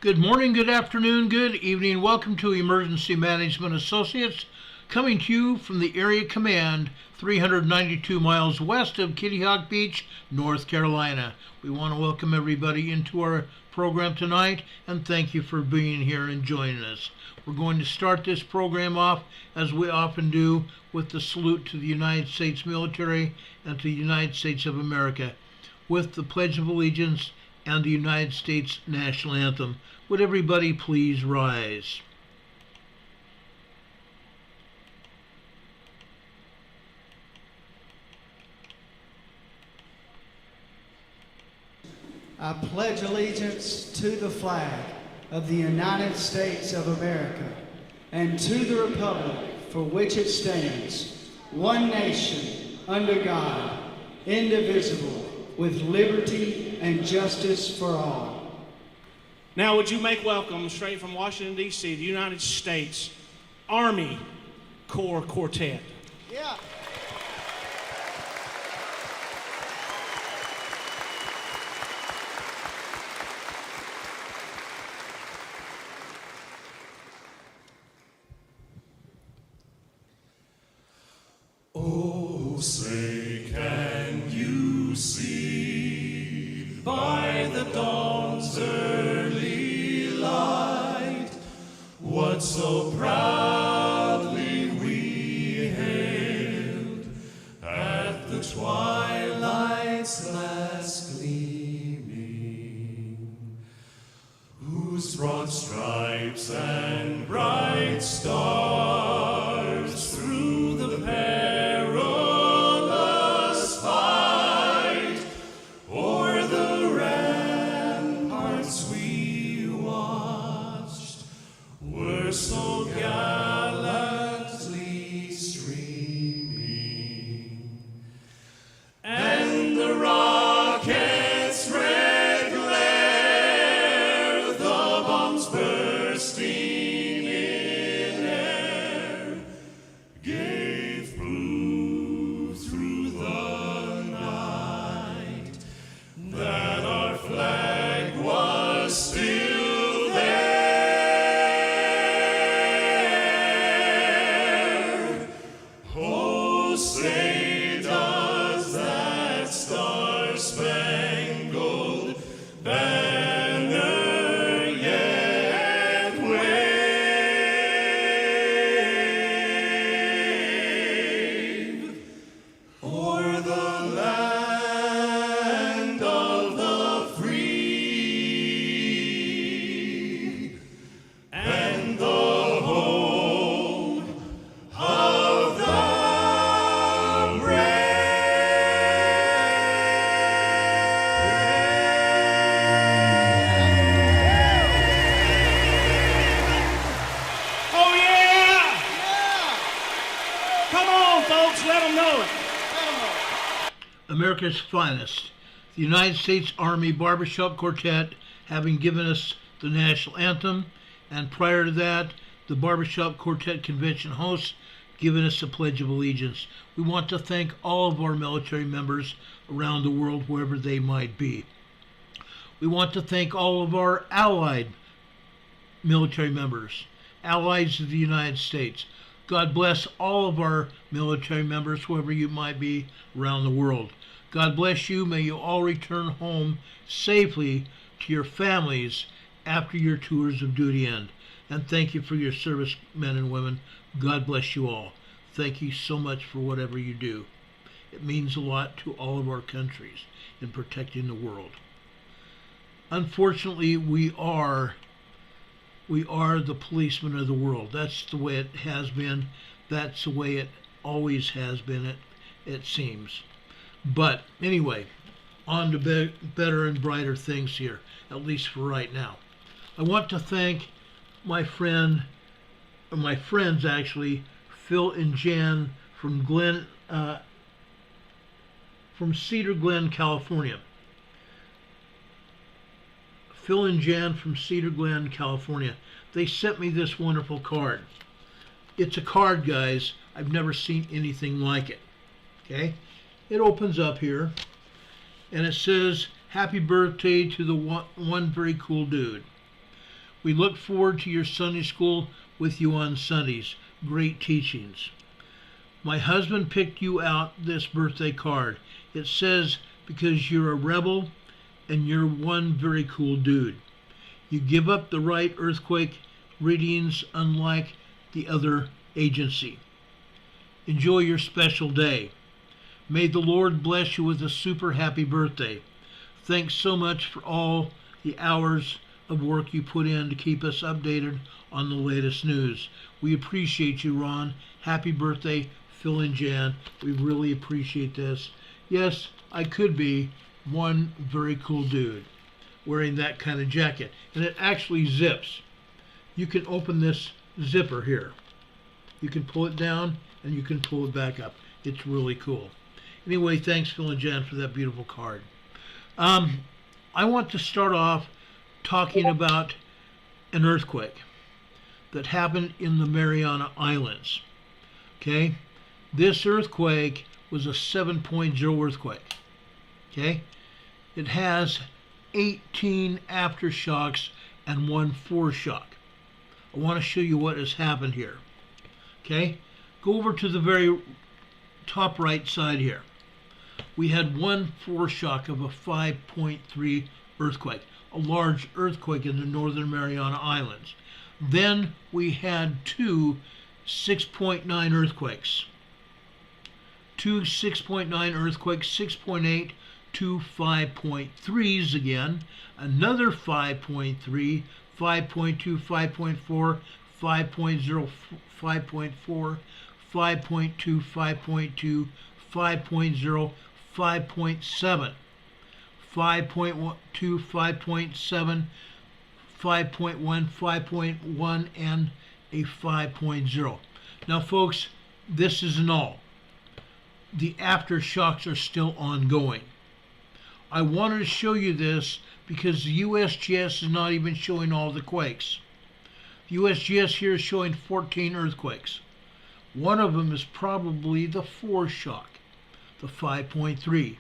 Good morning, good afternoon, good evening. Welcome to Emergency Management Associates, coming to you from the Area Command, 392 miles west of Kitty Hawk Beach, North Carolina. We want to welcome everybody into our program tonight and thank you for being here and joining us. We're going to start this program off, as we often do, with the salute to the United States military and to the United States of America, with the Pledge of Allegiance and the United States National Anthem. Would everybody please rise? I pledge allegiance to the flag of the United States of America and to the republic for which it stands, one nation, under God, indivisible, with liberty and justice for all. Now would you make welcome, straight from Washington, D.C., the United States Army Corps Quartet. Yeah. Oh, say can you see by the dawn's early light what so proudly we hailed at the twilight's last gleaming, whose broad stripes and bright stars through the perilous fight o'er the ramparts we watched were so gallantly streaming, and the rocket's red glare, the bombs bursting in air, gave proof through the night that our flag was still there. Oh, say does that star-spangled banner yet wave o'er the land of the free and the home of the Oh yeah! Come on, folks, let them know it. America's finest, the United States Army Barbershop Quartet, having given us the national anthem, and prior to that, the Barbershop Quartet Convention hosts giving us the Pledge of Allegiance. We want to thank all of our military members around the world, wherever they might be. We want to thank all of our allied military members, allies of the United States. God bless all of our military members, whoever you might be around the world. God bless you. May you all return home safely to your families after your tours of duty end. And thank you for your service, men and women. God bless you all. Thank you so much for whatever you do. It means a lot to all of our countries in protecting the world. Unfortunately, we are the policemen of the world. That's the way it has been. That's the way it always has been, it seems. But anyway, on to better and brighter things here, at least for right now. I want to thank my friends actually, Phil and Jan from Cedar Glen, California. Phil and Jan from Cedar Glen, California. They sent me this wonderful card. It's a card, guys. I've never seen anything like it. Okay? It opens up here, and it says, "Happy birthday to the one very cool dude." We look forward to your Sunday school with you on Sundays. Great teachings. My husband picked you out this birthday card. It says, because you're a rebel and you're one very cool dude. You give up the right earthquake readings unlike the other agency. Enjoy your special day. May the Lord bless you with a super happy birthday. Thanks so much for all the hours of work you put in to keep us updated on the latest news. We appreciate you, Ron. Happy birthday, Phil and Jan. We really appreciate this. Yes, I could be one very cool dude wearing that kind of jacket. And it actually zips. You can open this zipper here. You can pull it down and you can pull it back up. It's really cool. Anyway, thanks Phil and Jan for that beautiful card. I want to start off talking about an earthquake that happened in the Mariana Islands. Okay? This earthquake was a 7.0 earthquake. Okay? It has 18 aftershocks and 1 foreshock. I want to show you what has happened here. Okay? Go over to the very top right side here. We had 1 foreshock of a 5.3 earthquake, a large earthquake in the northern Mariana Islands. Then we had 2 6.9 earthquakes. 2 6.9 earthquakes, 6.8, 2 5.3s again, another 5.3, 5.2, 5.4, 5.0, 5.4, 5.2, 5.2, 5.0, 5.7, 5.2, 5.7, 5.1, 5.1, and a 5.0. Now, folks, this isn't all. The aftershocks are still ongoing. I wanted to show you this because the USGS is not even showing all the quakes. The USGS here is showing 14 earthquakes. One of them is probably the foreshock, the 5.3.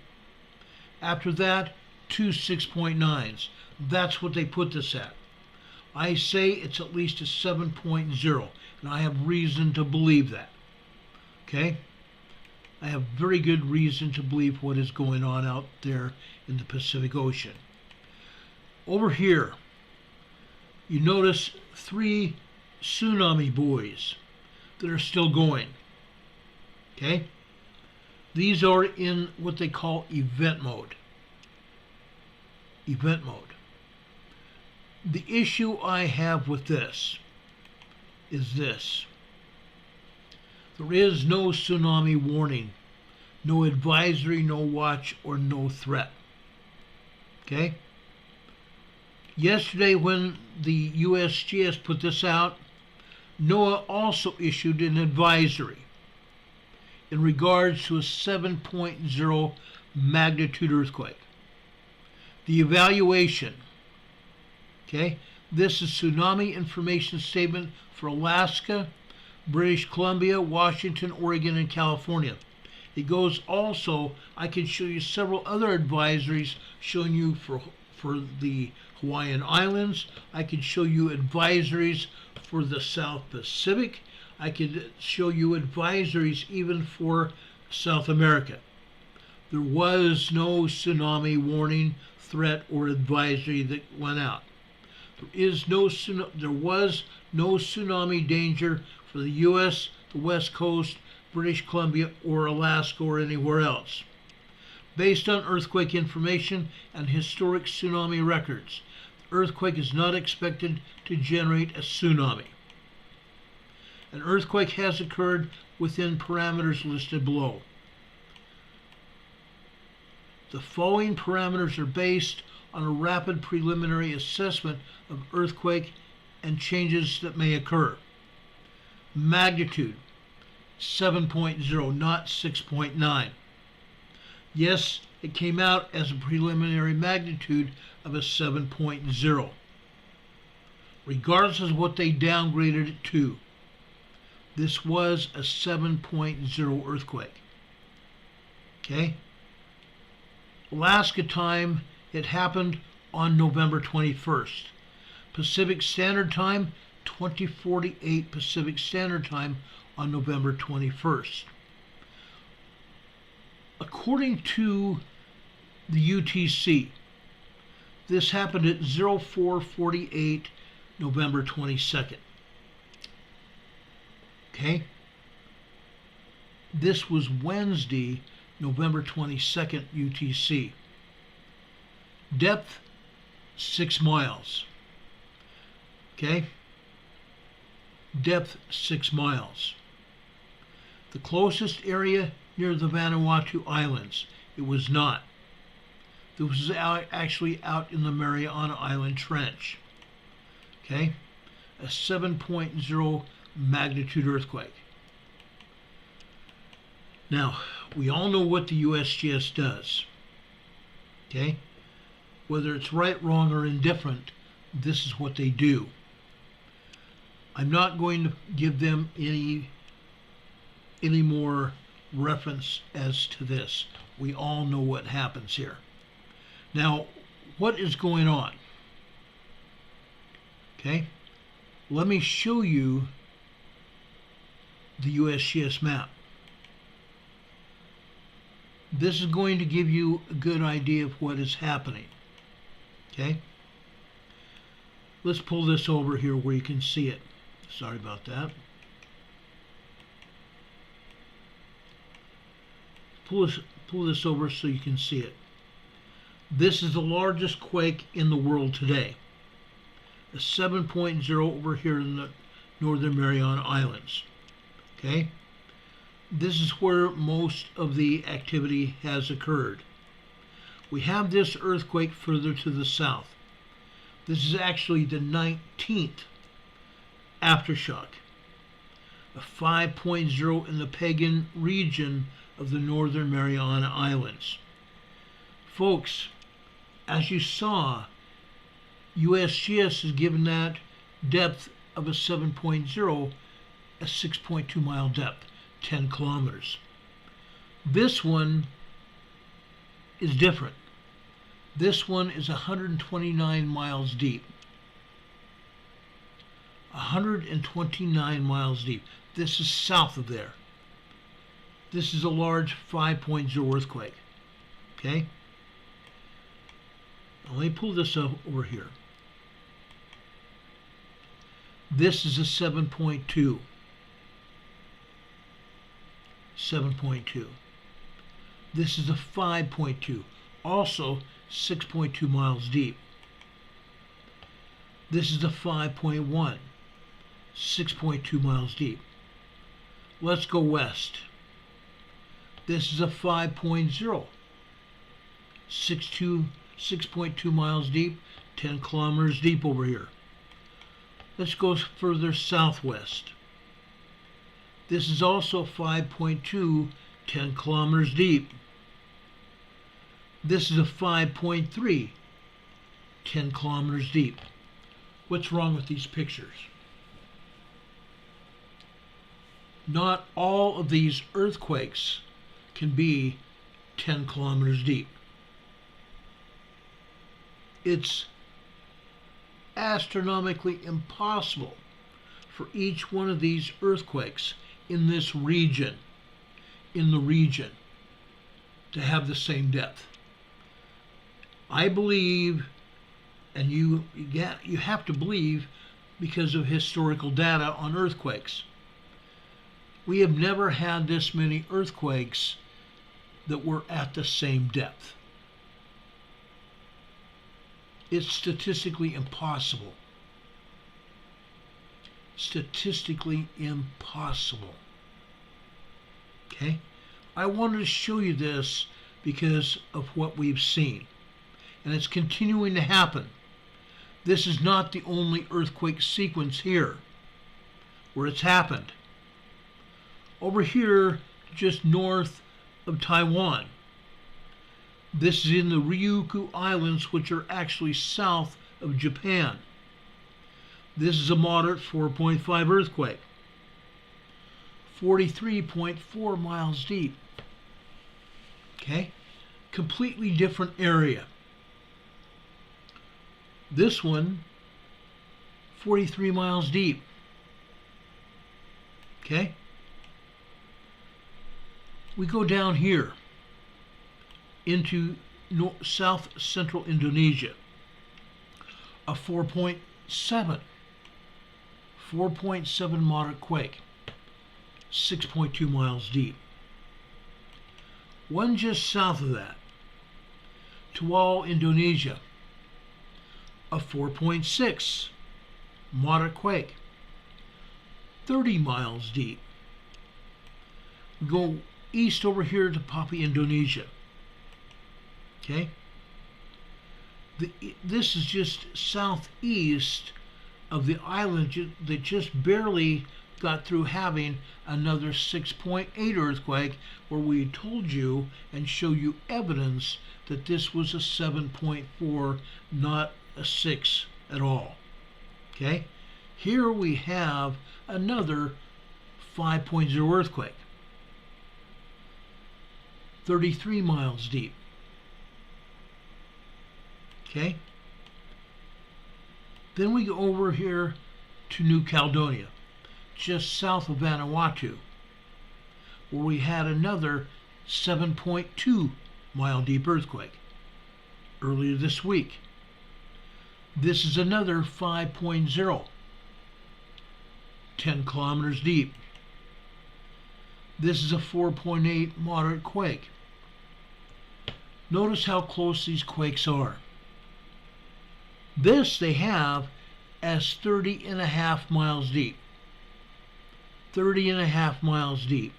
After that, 2 6.9s. That's what they put this at. I say it's at least a 7.0, and I have reason to believe that. Okay? I have very good reason to believe what is going on out there in the Pacific Ocean. Over here, you notice 3 tsunami buoys that are still going. Okay? These are in what they call event mode. Event mode. The issue I have with this is this. There is no tsunami warning, no advisory, no watch, or no threat. Okay? Yesterday when the USGS put this out, NOAA also issued an advisory in regards to a 7.0 magnitude earthquake. The evaluation, okay, this is Tsunami Information Statement for Alaska, British Columbia, Washington, Oregon, and California. It goes also, I can show you several other advisories showing you for the Hawaiian Islands. I could show you advisories for the South Pacific. I could show you advisories even for South America. There was no tsunami warning, threat, or advisory that went out. There was no tsunami danger for the U.S., the West Coast, British Columbia, or Alaska, or anywhere else. Based on earthquake information and historic tsunami records, the earthquake is not expected to generate a tsunami. An earthquake has occurred within parameters listed below. The following parameters are based on a rapid preliminary assessment of earthquake and changes that may occur. Magnitude, 7.0, not 6.9. Yes, it came out as a preliminary magnitude of a 7.0. Regardless of what they downgraded it to, this was a 7.0 earthquake. Okay? Alaska time, it happened on November 21st. Pacific Standard Time, 2048 Pacific Standard Time on November 21st. According to the UTC, this happened at 0448 November 22nd. Okay? This was Wednesday, November 22nd, UTC. Depth, 6 miles. Okay? Depth, 6 miles. The closest area near the Vanuatu Islands. It was not. This was actually out in the Mariana Island Trench. Okay? A 7.0 magnitude earthquake. Now, we all know what the USGS does. Okay? Whether it's right, wrong, or indifferent, this is what they do. I'm not going to give them any more reference as to this. We all know what happens here. Now, what is going on? Okay? Let me show you the USGS map. This is going to give you a good idea of what is happening. Okay? Let's pull this over here where you can see it. Sorry about that. Pull this over so you can see it. This is the largest quake in the world today. A 7.0 over here in the Northern Mariana Islands. Okay? This is where most of the activity has occurred. We have this earthquake further to the south. This is actually the 19th aftershock. A 5.0 in the Pagan region of the Northern Mariana Islands. Folks, as you saw, USGS has given that depth of a 7.0 a 6.2 mile depth, 10 kilometers. This one is different. This one is 129 miles deep. 129 miles deep. This is south of there. This is a large 5.0 earthquake. Okay? Now let me pull this over here. This is a 7.2. 7.2. This is a 5.2. Also 6.2 miles deep. This is a 5.1. 6.2 miles deep. Let's go west. This is a 5.0. 6.2 miles deep, 10 kilometers deep over here. Let's go further southwest. This is also 5.2, 10 kilometers deep. This is a 5.3, 10 kilometers deep. What's wrong with these pictures? Not all of these earthquakes can be 10 kilometers deep. It's astronomically impossible for each one of these earthquakes in this region, to have the same depth. I believe, and you have to believe because of historical data on earthquakes. We have never had this many earthquakes that were at the same depth. It's statistically impossible. Statistically impossible. Okay? I wanted to show you this because of what we've seen. And it's continuing to happen. This is not the only earthquake sequence here where it's happened. Over here, just north of Taiwan. This is in the Ryukyu Islands, which are actually south of Japan. This is a moderate 4.5 earthquake. 43.4 miles deep. Okay? Completely different area. This one 43 miles deep. Okay? We go down here into south central Indonesia. A 4.7 moderate quake, 6.2 miles deep. One just south of that, Tual, Indonesia, a 4.6 moderate quake, 30 miles deep. We go east over here to Papua, Indonesia. Okay? This is just southeast of the island that just barely got through having another 6.8 earthquake, where we told you and show you evidence that this was a 7.4, not a 6 at all. Okay? Here we have another 5.0 earthquake, 33 miles deep. Okay? Then we go over here to New Caledonia, just south of Vanuatu, where we had another 7.2 mile deep earthquake earlier this week. This is another 5.0, 10 kilometers deep. This is a 4.8 moderate quake. Notice how close these quakes are. This they have as 30.5 miles deep. 30.5 miles deep.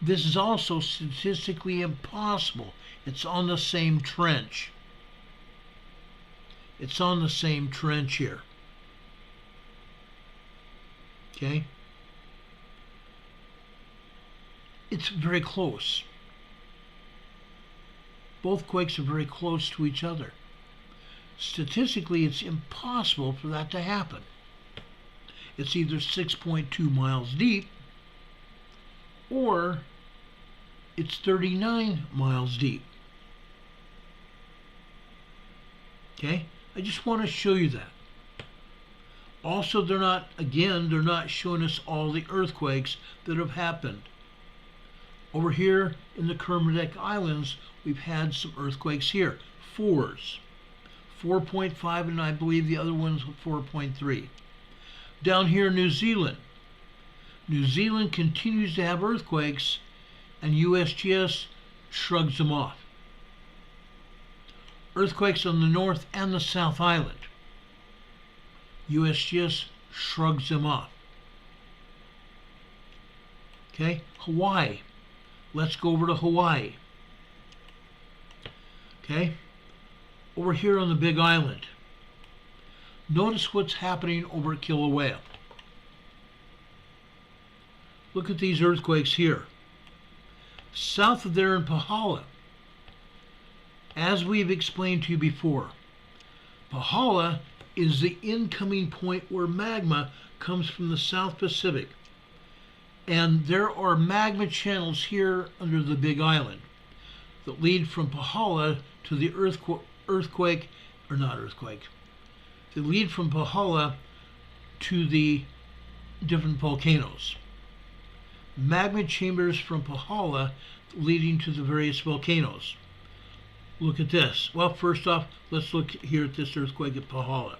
This is also statistically impossible. It's on the same trench. It's on the same trench here. Okay? It's very close. Both quakes are very close to each other. Statistically, it's impossible for that to happen. It's either 6.2 miles deep or it's 39 miles deep. Okay? I just want to show you that. Also, they're not showing us all the earthquakes that have happened. Over here in the Kermadec Islands, we've had some earthquakes here. 4s. 4.5, and I believe the other one's 4.3. Down here in New Zealand continues to have earthquakes, and USGS shrugs them off. Earthquakes on the North and the South Island. USGS shrugs them off. Okay, Hawaii. Let's go over to Hawaii. Okay, over here on the Big Island. Notice what's happening over at Kilauea. Look at these earthquakes here. South of there in Pahala. As we've explained to you before, Pahala is the incoming point where magma comes from the South Pacific. And there are magma channels here under the Big Island that lead from Pahala to the they lead from Pahala to the different volcanoes. Magma chambers from Pahala leading to the various volcanoes. Look at this. Well, first off, let's look here at this earthquake at Pahala.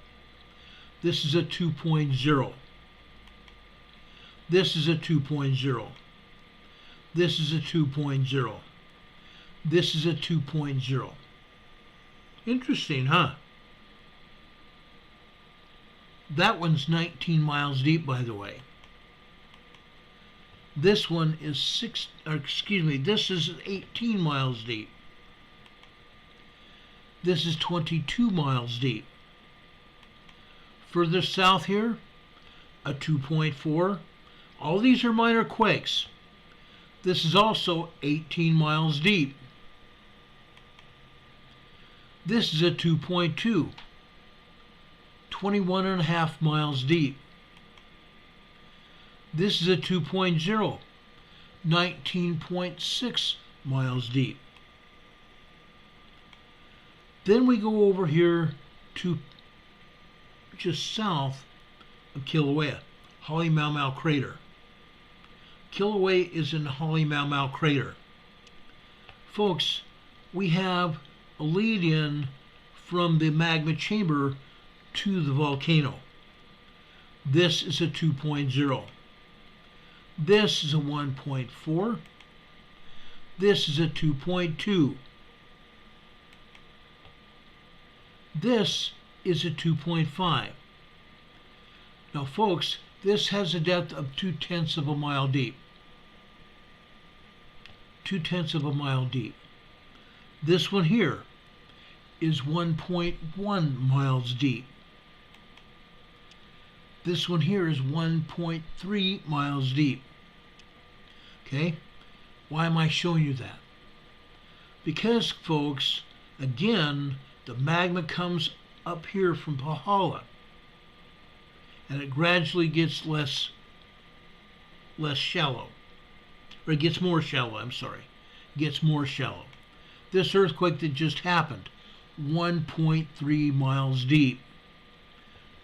This is a 2.0. This is a 2.0. This is a 2.0. This is a 2.0. Interesting, huh? That one's 19 miles deep, by the way. This one is this is 18 miles deep. This is 22 miles deep. Further south here, a 2.4. All these are minor quakes. This is also 18 miles deep. This is a 2.2, 21.5 miles deep. This is a 2.0, 19.6 miles deep. Then we go over here to just south of Kilauea, Halemaumau Crater. Kilauea is in Halemaumau Crater. Folks, we have a lead-in from the magma chamber to the volcano. This is a 2.0. This is a 1.4. This is a 2.2. This is a 2.5. Now folks, this has a depth of 0.2 of a mile deep. 0.2 of a mile deep. This one here is 1.1 miles deep. This one here is 1.3 miles deep. Okay? Why am I showing you that? Because, folks, again, the magma comes up here from Pahala, and it gradually gets less shallow. Or it gets more shallow, I'm sorry. It gets more shallow. This earthquake that just happened, 1.3 miles deep,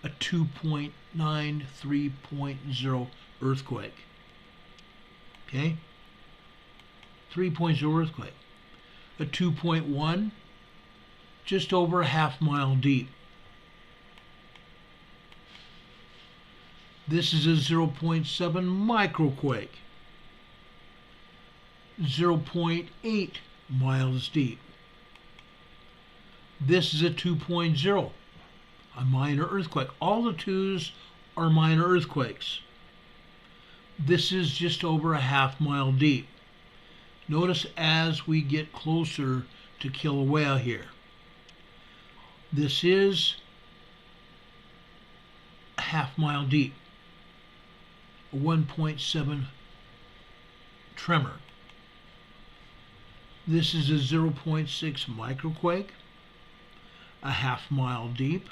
a 2.93.0 earthquake. Okay? 3.0 earthquake. A 2.1, just over a half mile deep. This is a 0.7 microquake. 0.8 miles deep. This is a 2.0, a minor earthquake. All the twos are minor earthquakes. This is just over a half mile deep. Notice as we get closer to Kilauea here. This is a half mile deep, a 1.7 tremor. This is a 0.6 microquake, a half mile deep.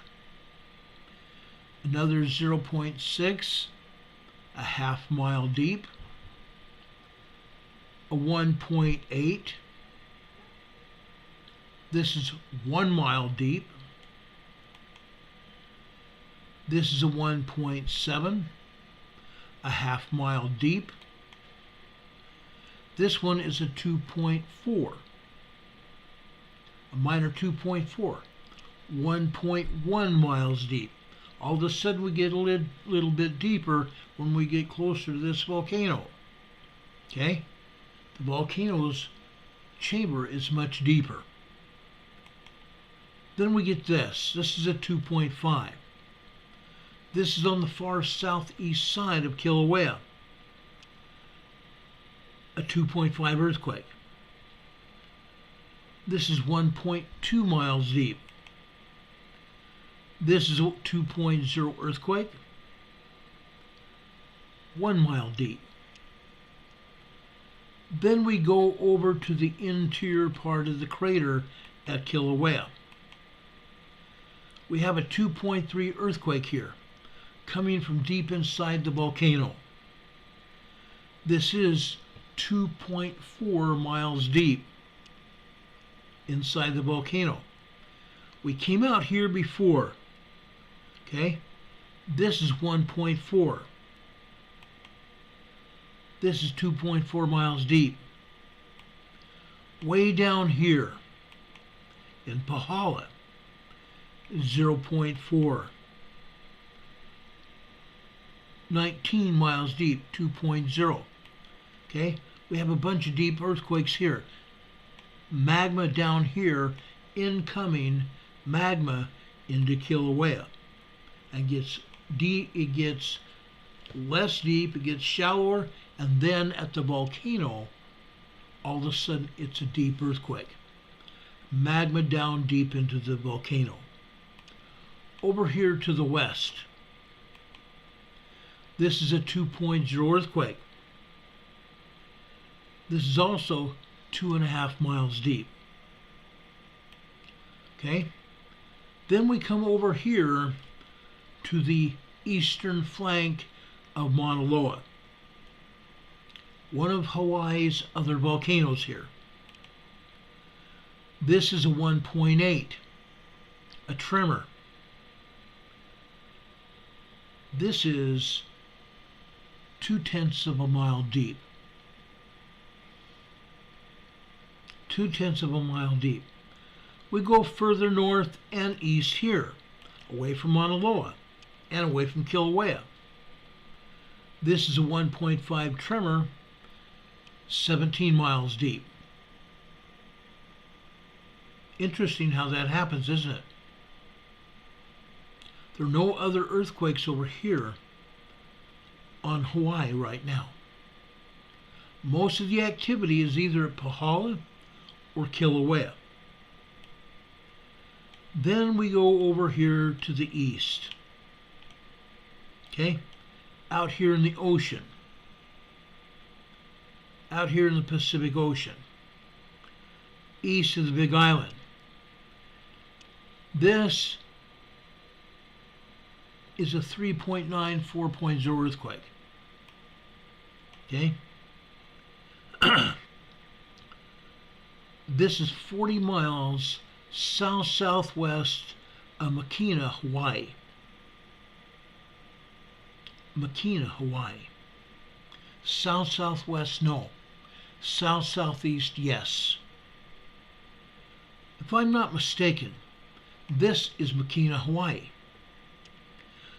Another 0.6, a half mile deep. A 1.8. This is 1 mile deep. This is a 1.7, a half mile deep. This one is a 2.4, a minor 2.4, 1.1 miles deep. All of a sudden we get a little bit deeper when we get closer to this volcano. Okay? The volcano's chamber is much deeper. Then we get this. This is a 2.5. This is on the far southeast side of Kilauea. A 2.5 earthquake. This is 1.2 miles deep. This is a 2.0 earthquake. 1 mile deep. Then we go over to the interior part of the crater at Kilauea. We have a 2.3 earthquake here, coming from deep inside the volcano. This is 2.4 miles deep inside the volcano. We came out here before. Okay? This is 1.4. This is 2.4 miles deep. Way down here in Pahala is 0.4. 19 miles deep, 2.0. Okay? We have a bunch of deep earthquakes here. Magma down here, incoming magma into Kilauea. And gets deep, it gets less deep, it gets shallower, and then at the volcano, all of a sudden it's a deep earthquake. Magma down deep into the volcano. Over here to the west, this is a 2.0 earthquake. This is also 2.5 miles deep. Okay? Then we come over here to the eastern flank of Mauna Loa, one of Hawaii's other volcanoes here. This is a 1.8, a tremor. This is 0.2 of a mile deep. 0.2 of a mile deep. We go further north and east here, away from Mauna Loa and away from Kilauea. This is a 1.5 tremor, 17 miles deep. Interesting how that happens, isn't it? There are no other earthquakes over here on Hawaii right now. Most of the activity is either at Pahala or Kilauea. Then we go over here to the east. Okay? Out here in the ocean. Out here in the Pacific Ocean. East of the Big Island. This is a 3.9, 4.0 earthquake. Okay? This is 40 miles south-southwest of Makina, Hawaii. Makina, Hawaii. South-southwest, no. South-southeast, yes. If I'm not mistaken, this is Makina, Hawaii.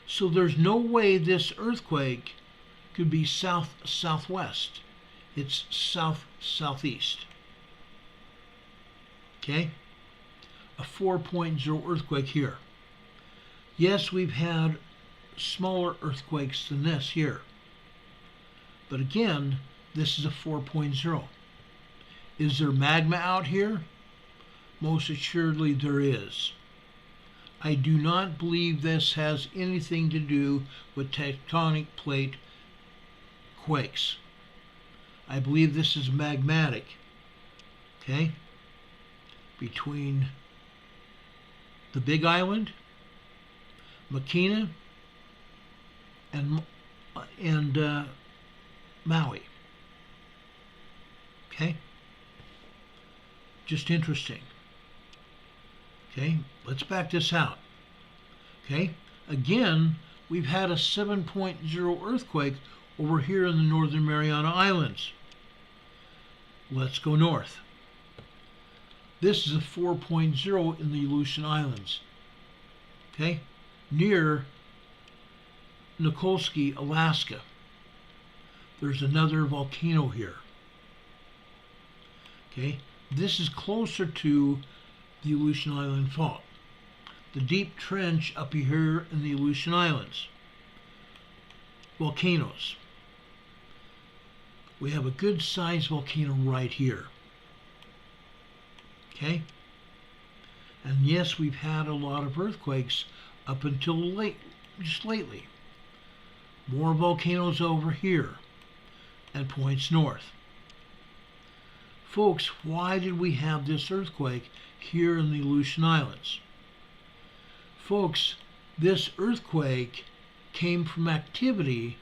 So there's no way this earthquake could be south-southwest. It's south-southeast. Okay? A 4.0 earthquake here. Yes, we've had smaller earthquakes than this here. But again, this is a 4.0. Is there magma out here? Most assuredly there is. I do not believe this has anything to do with tectonic plate quakes. I believe this is magmatic. Okay? Between the Big Island, Makina, and Maui. Okay? Just interesting. Okay? Let's back this out. Okay? Again, we've had a 7.0 earthquake over here in the Northern Mariana Islands. Let's go north. This is a 4.0 in the Aleutian Islands. Okay? Near Nikolsky, Alaska. There's another volcano here. Okay? This is closer to the Aleutian Island Fault. The deep trench up here in the Aleutian Islands. Volcanoes. We have a good sized volcano right here. Okay? And yes, we've had a lot of earthquakes up until just lately. More volcanoes over here and points north. Folks, why did we have this earthquake here in the Aleutian Islands? Folks, this earthquake came from activity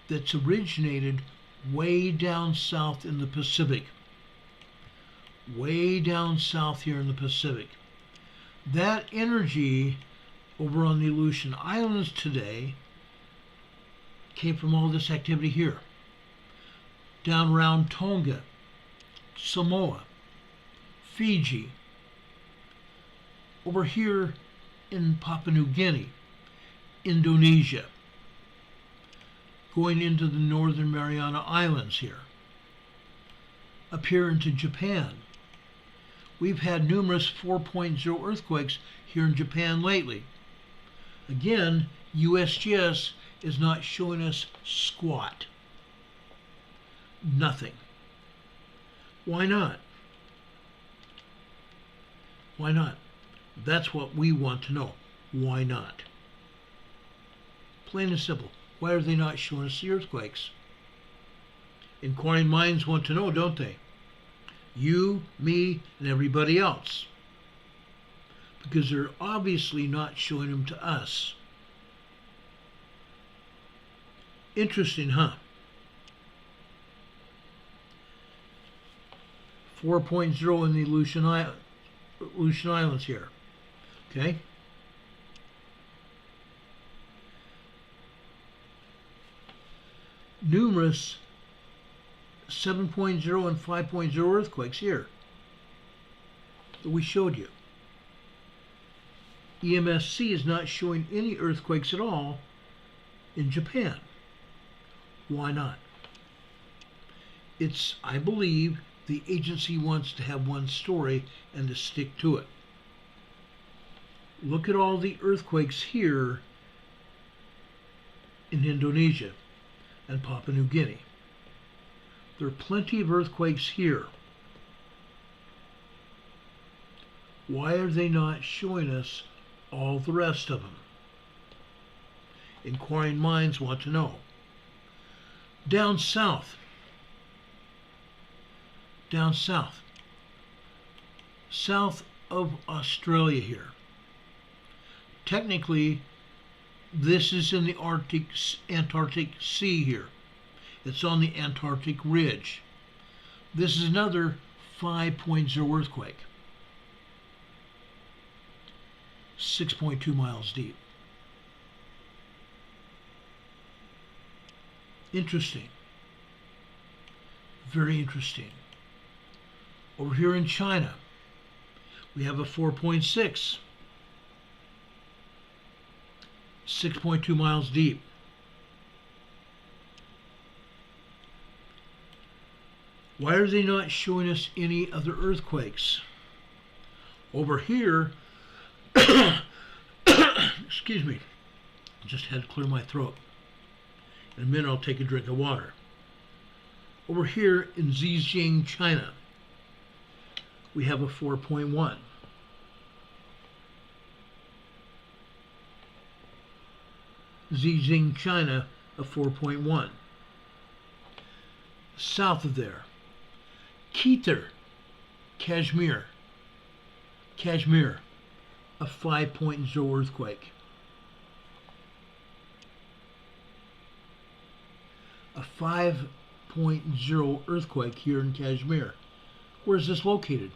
that's originated way down south in the Pacific. Way down south here in the Pacific. That energy over on the Aleutian Islands today came from all this activity here. Down around Tonga, Samoa, Fiji, over here in Papua New Guinea, Indonesia, going into the Northern Mariana Islands here, up here into Japan. We've had numerous 4.0 earthquakes here in Japan lately. Again, USGS is not showing us squat. Nothing. Why not? Why not? That's what we want to know. Why not? Plain and simple. Why are they not showing us the earthquakes? Inquiring minds want to know, don't they? You, me, and everybody else. Because they're obviously not showing them to us. Interesting, huh? 4.0 in the Aleutian Islands here. Okay? numerous 7.0 and 5.0 earthquakes here that we showed you. EMSC is not showing any earthquakes at all in Japan. Why not? It's, I believe, the agency wants to have one story and to stick to it. Look at all the earthquakes here in Indonesia and Papua New Guinea. There are plenty of earthquakes here. Why are they not showing us all the rest of them? Inquiring minds want to know. Down south, south of Australia here. Technically, this is in the Antarctic Sea here. It's on the Antarctic Ridge. This is another 5.0 earthquake. 6.2 miles deep. Interesting. Very interesting. Over here in China, we have a 4.6. 6.2 miles deep. Why are they not showing us any other earthquakes? Over here, excuse me, just had to clear my throat. In a minute I'll take a drink of water. Over here in Zhejiang, China, we have a 4.1. Zhejiang, China, a 4.1. South of there, Keter, Kashmir, a 5.0 earthquake. A 5.0 earthquake here in Kashmir. Where is this located?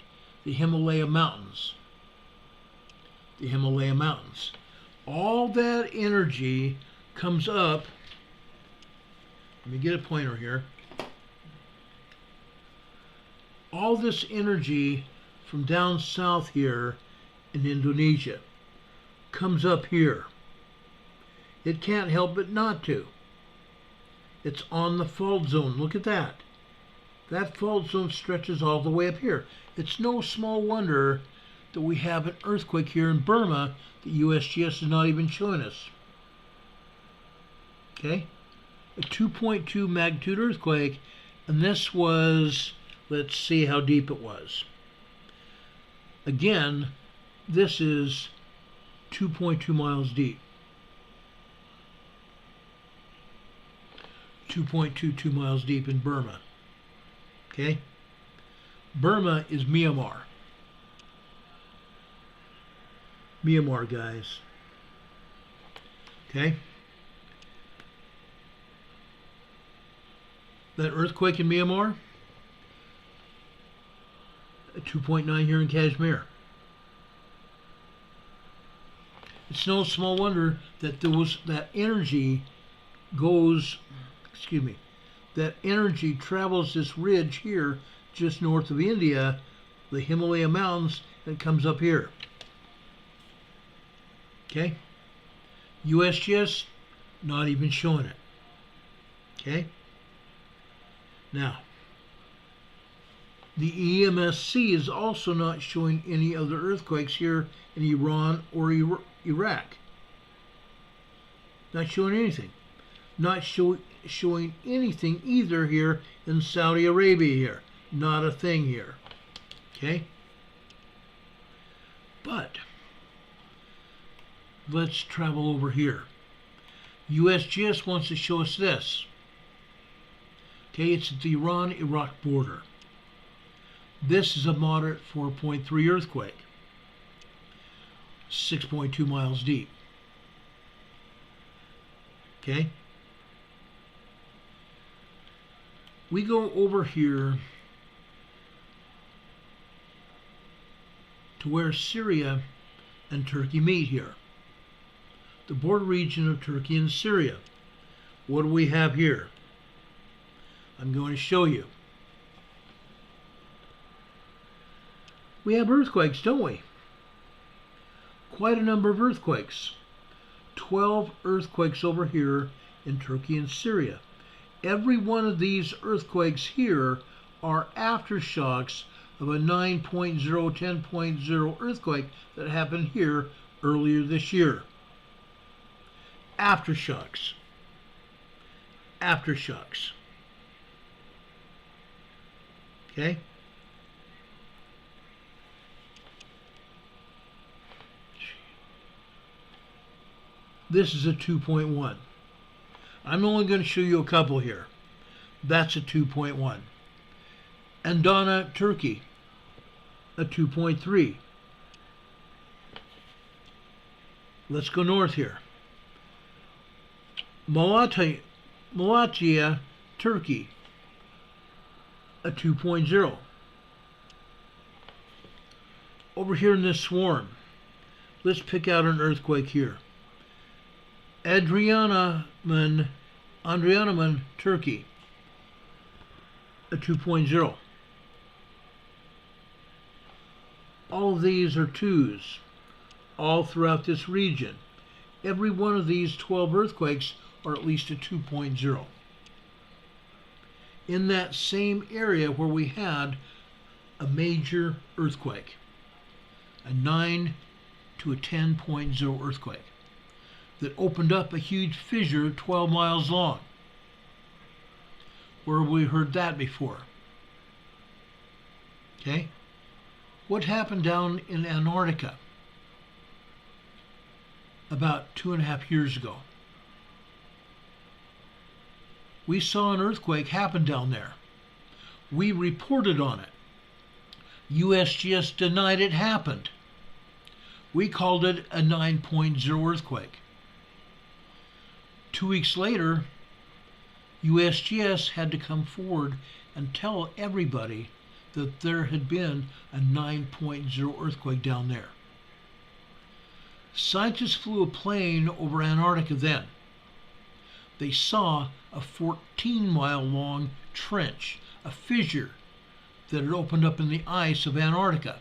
The Himalaya Mountains. The Himalaya Mountains. All that energy comes up. Let me get a pointer here. All this energy from down south here in Indonesia comes up here. It can't help but not to. It's on the fault zone. Look at that. That fault zone stretches all the way up here. It's no small wonder that we have an earthquake here in Burma that USGS is not even showing us. Okay? A 2.2 magnitude earthquake, and this was, let's see how deep it was. Again, this is 2.2 miles deep. 2.22 miles deep in Burma. Okay? Burma is Myanmar. Myanmar, guys. Okay? That earthquake in Myanmar, a 2.9 here in Kashmir. It's no small wonder that that energy goes, that energy travels this ridge here just north of India, the Himalaya Mountains, and it comes up here. Okay? USGS, not even showing it. Okay? Now, the EMSC is also not showing any other earthquakes here in Iran or Iraq. Not showing anything. Not showing anything either here in Saudi Arabia here. Not a thing here. Okay? But let's travel over here. USGS wants to show us this. Okay, it's at the Iran-Iraq border. This is a moderate 4.3 earthquake. 6.2 miles deep. Okay? We go over here to where Syria and Turkey meet here. The border region of Turkey and Syria. What do we have here? I'm going to show you. We have earthquakes, don't we? Quite a number of earthquakes. 12 earthquakes over here in Turkey and Syria. Every one of these earthquakes here are aftershocks of a 9.0, 10.0 earthquake that happened here earlier this year. Aftershocks. Aftershocks. Okay? This is a 2.1. I'm only going to show you a couple here. That's a 2.1. Adana, Turkey, a 2.3. Let's go north here. Malatya, Turkey, a 2.0. Over here in this swarm, let's pick out an earthquake here. Adrianaman, Turkey, a 2.0. All of these are 2s, all throughout this region. Every one of these 12 earthquakes are at least a 2.0. In that same area where we had a major earthquake, a 9 to a 10.0 earthquake that opened up a huge fissure 12 miles long. Where we heard that before? Okay? What happened down in Antarctica about 2.5 years ago? We saw an earthquake happen down there. We reported on it. USGS denied it happened. We called it a 9.0 earthquake. 2 weeks later, USGS had to come forward and tell everybody that there had been a 9.0 earthquake down there. Scientists flew a plane over Antarctica then. They saw a 14-mile long trench, a fissure that had opened up in the ice of Antarctica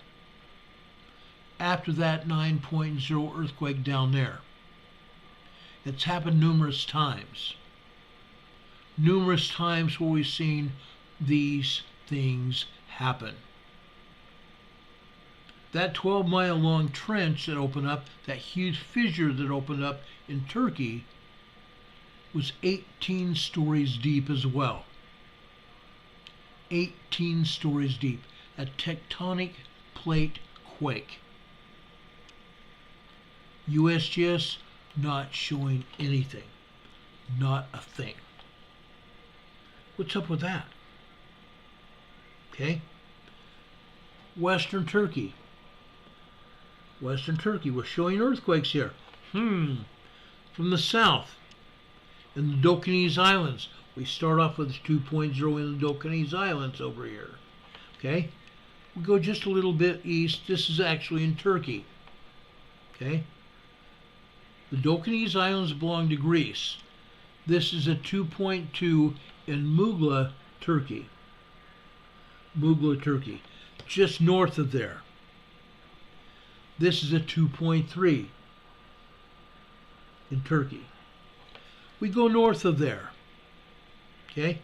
after that 9.0 earthquake down there. It's happened numerous times. Numerous times where we've seen these things happen. That 12-mile long trench that opened up, that huge fissure that opened up in Turkey, was 18 stories deep as well. 18 stories deep. A tectonic plate quake. USGS not showing anything. Not a thing. What's up with that? Okay. Western Turkey. Western Turkey. We're showing earthquakes here. From the south, in the Dokanese Islands. We start off with 2.0 in the Dokanese Islands over here. Okay. We go just a little bit east. This is actually in Turkey. Okay. The Dokanese Islands belong to Greece. This is a 2.2 in Mugla, Turkey. Mugla, Turkey. Just north of there. This is a 2.3 in Turkey. We go north of there. Okay?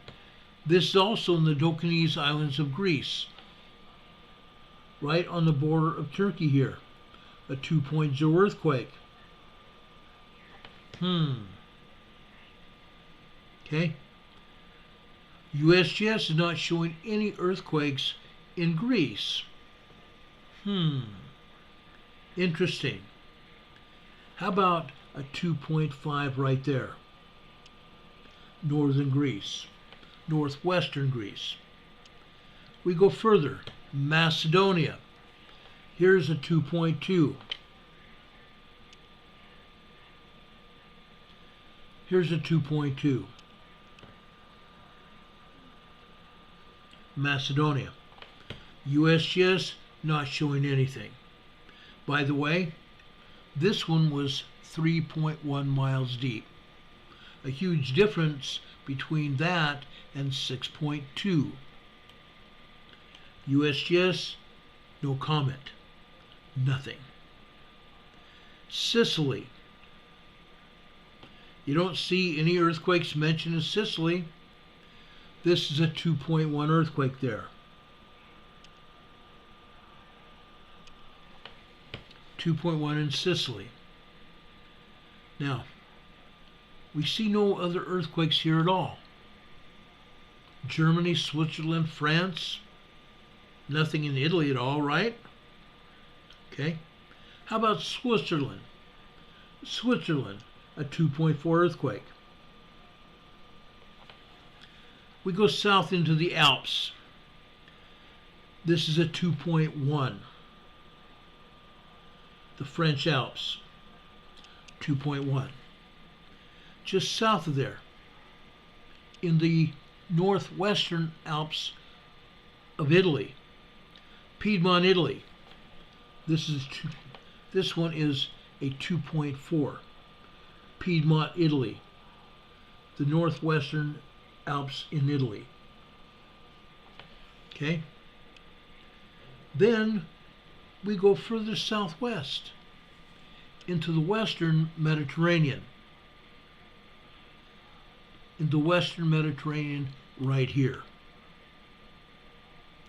This is also in the Dokanese Islands of Greece. Right on the border of Turkey here. A 2.0 earthquake. Okay? USGS is not showing any earthquakes in Greece. Interesting. How about a 2.5 right there? Northern Greece. Northwestern Greece. We go further. Macedonia. Here's a 2.2. Here's a 2.2. Macedonia. USGS not showing anything. By the way, this one was 3.1 miles deep. A huge difference between that and 6.2. USGS, no comment. Nothing. Sicily. You don't see any earthquakes mentioned in Sicily. This is a 2.1 earthquake there. 2.1 in Sicily. Now, we see no other earthquakes here at all. Germany, Switzerland, France, nothing in Italy at all, right? Okay. How about Switzerland? Switzerland, a 2.4 earthquake. We go south into the Alps. This is a 2.1. The French Alps, 2.1. Just south of there, in the northwestern Alps of Italy, Piedmont, Italy. This one is a 2.4. Piedmont, Italy, the northwestern Alps in Italy. Okay. Then we go further southwest into the western Mediterranean. In the western Mediterranean right here.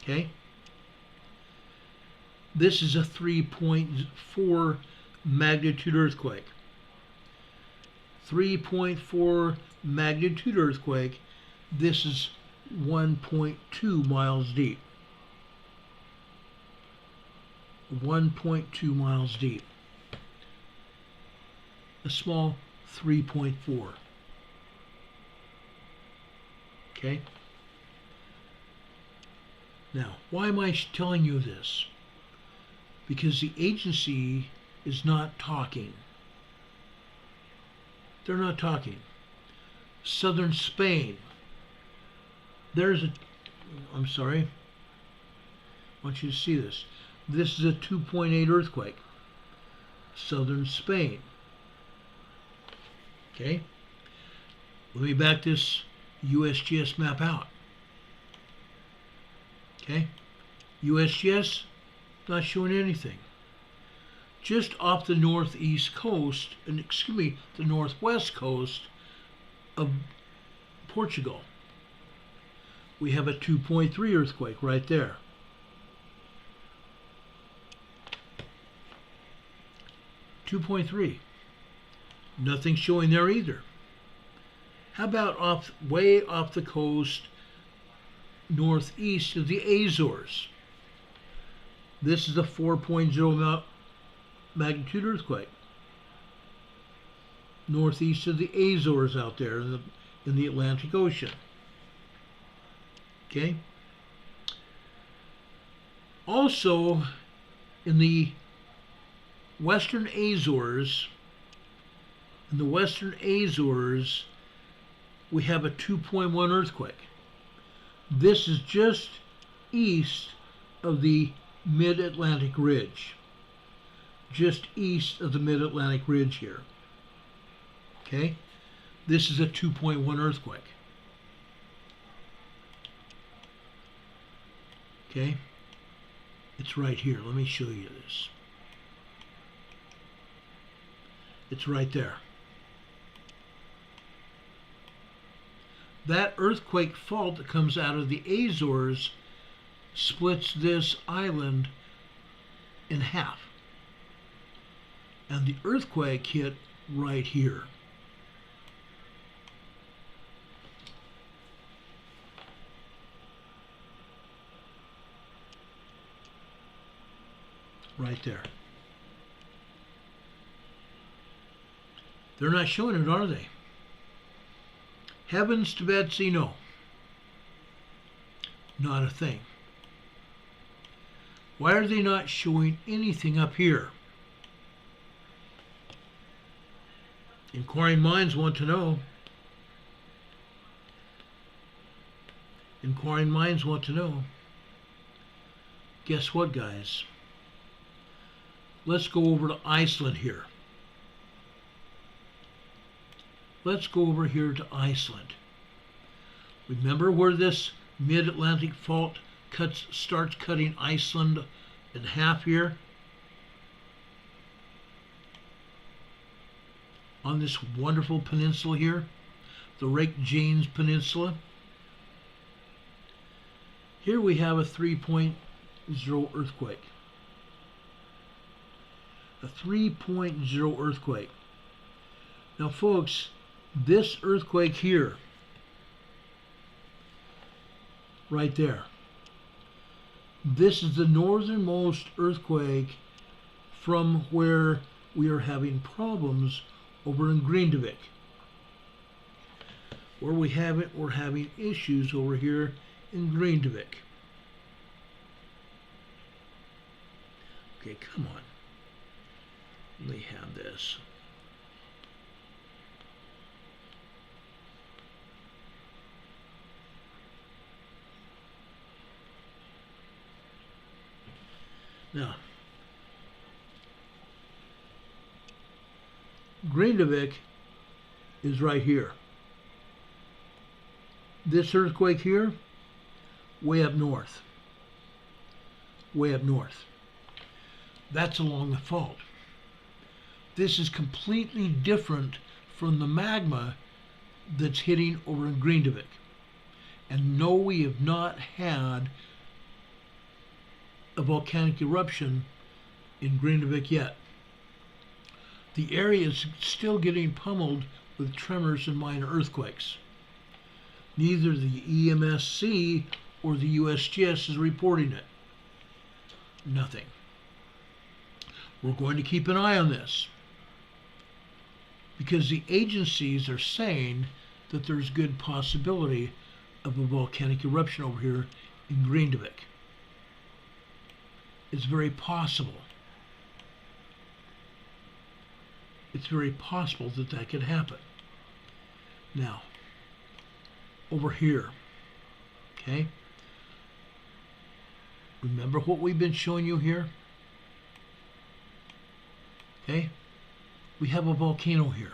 Okay? This is a 3.4 magnitude earthquake. 3.4 magnitude earthquake. This is 1.2 miles deep. 1.2 miles deep. A small 3.4. Okay? Now, why am I telling you this? Because the agency is not talking. They're not talking. Southern Spain. I'm sorry. I want you to see this. This is a 2.8 earthquake. Southern Spain. Okay? Let me back this USGS map out. Okay? USGS, not showing anything. Just off the northeast coast, the northwest coast of Portugal, we have a 2.3 earthquake right there. .3. Nothing showing there either. How about way off the coast, northeast of the Azores? This is a 4.0 magnitude earthquake. Northeast of the Azores out there in the Atlantic Ocean. Okay? Also, in the Western Azores, we have a 2.1 earthquake. This is just east of the Mid-Atlantic Ridge. Just east of the Mid-Atlantic Ridge here. Okay? This is a 2.1 earthquake. Okay? It's right here. Let me show you this. It's right there. That earthquake fault that comes out of the Azores splits this island in half. And the earthquake hit right here. Right there. They're not showing it, are they? Heavens to Betsy, no. Not a thing. Why are they not showing anything up here? Inquiring minds want to know. Inquiring minds want to know. Guess what, guys? Let's go over to Iceland here. Let's go over here to Iceland. Remember where this mid-Atlantic fault starts cutting Iceland in half here? On this wonderful peninsula here, the Reykjanes Peninsula. Here we have a 3.0 earthquake. A 3.0 earthquake. Now folks, this earthquake here, right there, this is the northernmost earthquake from where we are having problems over in Grindavik. Where we have it, we're having issues over here in Grindavik. Okay, come on. Let me have this. Now, Grindavik is right here. This earthquake here, way up north. Way up north. That's along the fault. This is completely different from the magma that's hitting over in Grindavik. And no, we have not had a volcanic eruption in Grindavik yet. The area is still getting pummeled with tremors and minor earthquakes. Neither the EMSC or the USGS is reporting it. Nothing. We're going to keep an eye on this because the agencies are saying that there's good possibility of a volcanic eruption over here in Grindavik. It's very possible. It's very possible that that could happen. Now, over here, okay? Remember what we've been showing you here? Okay? We have a volcano here.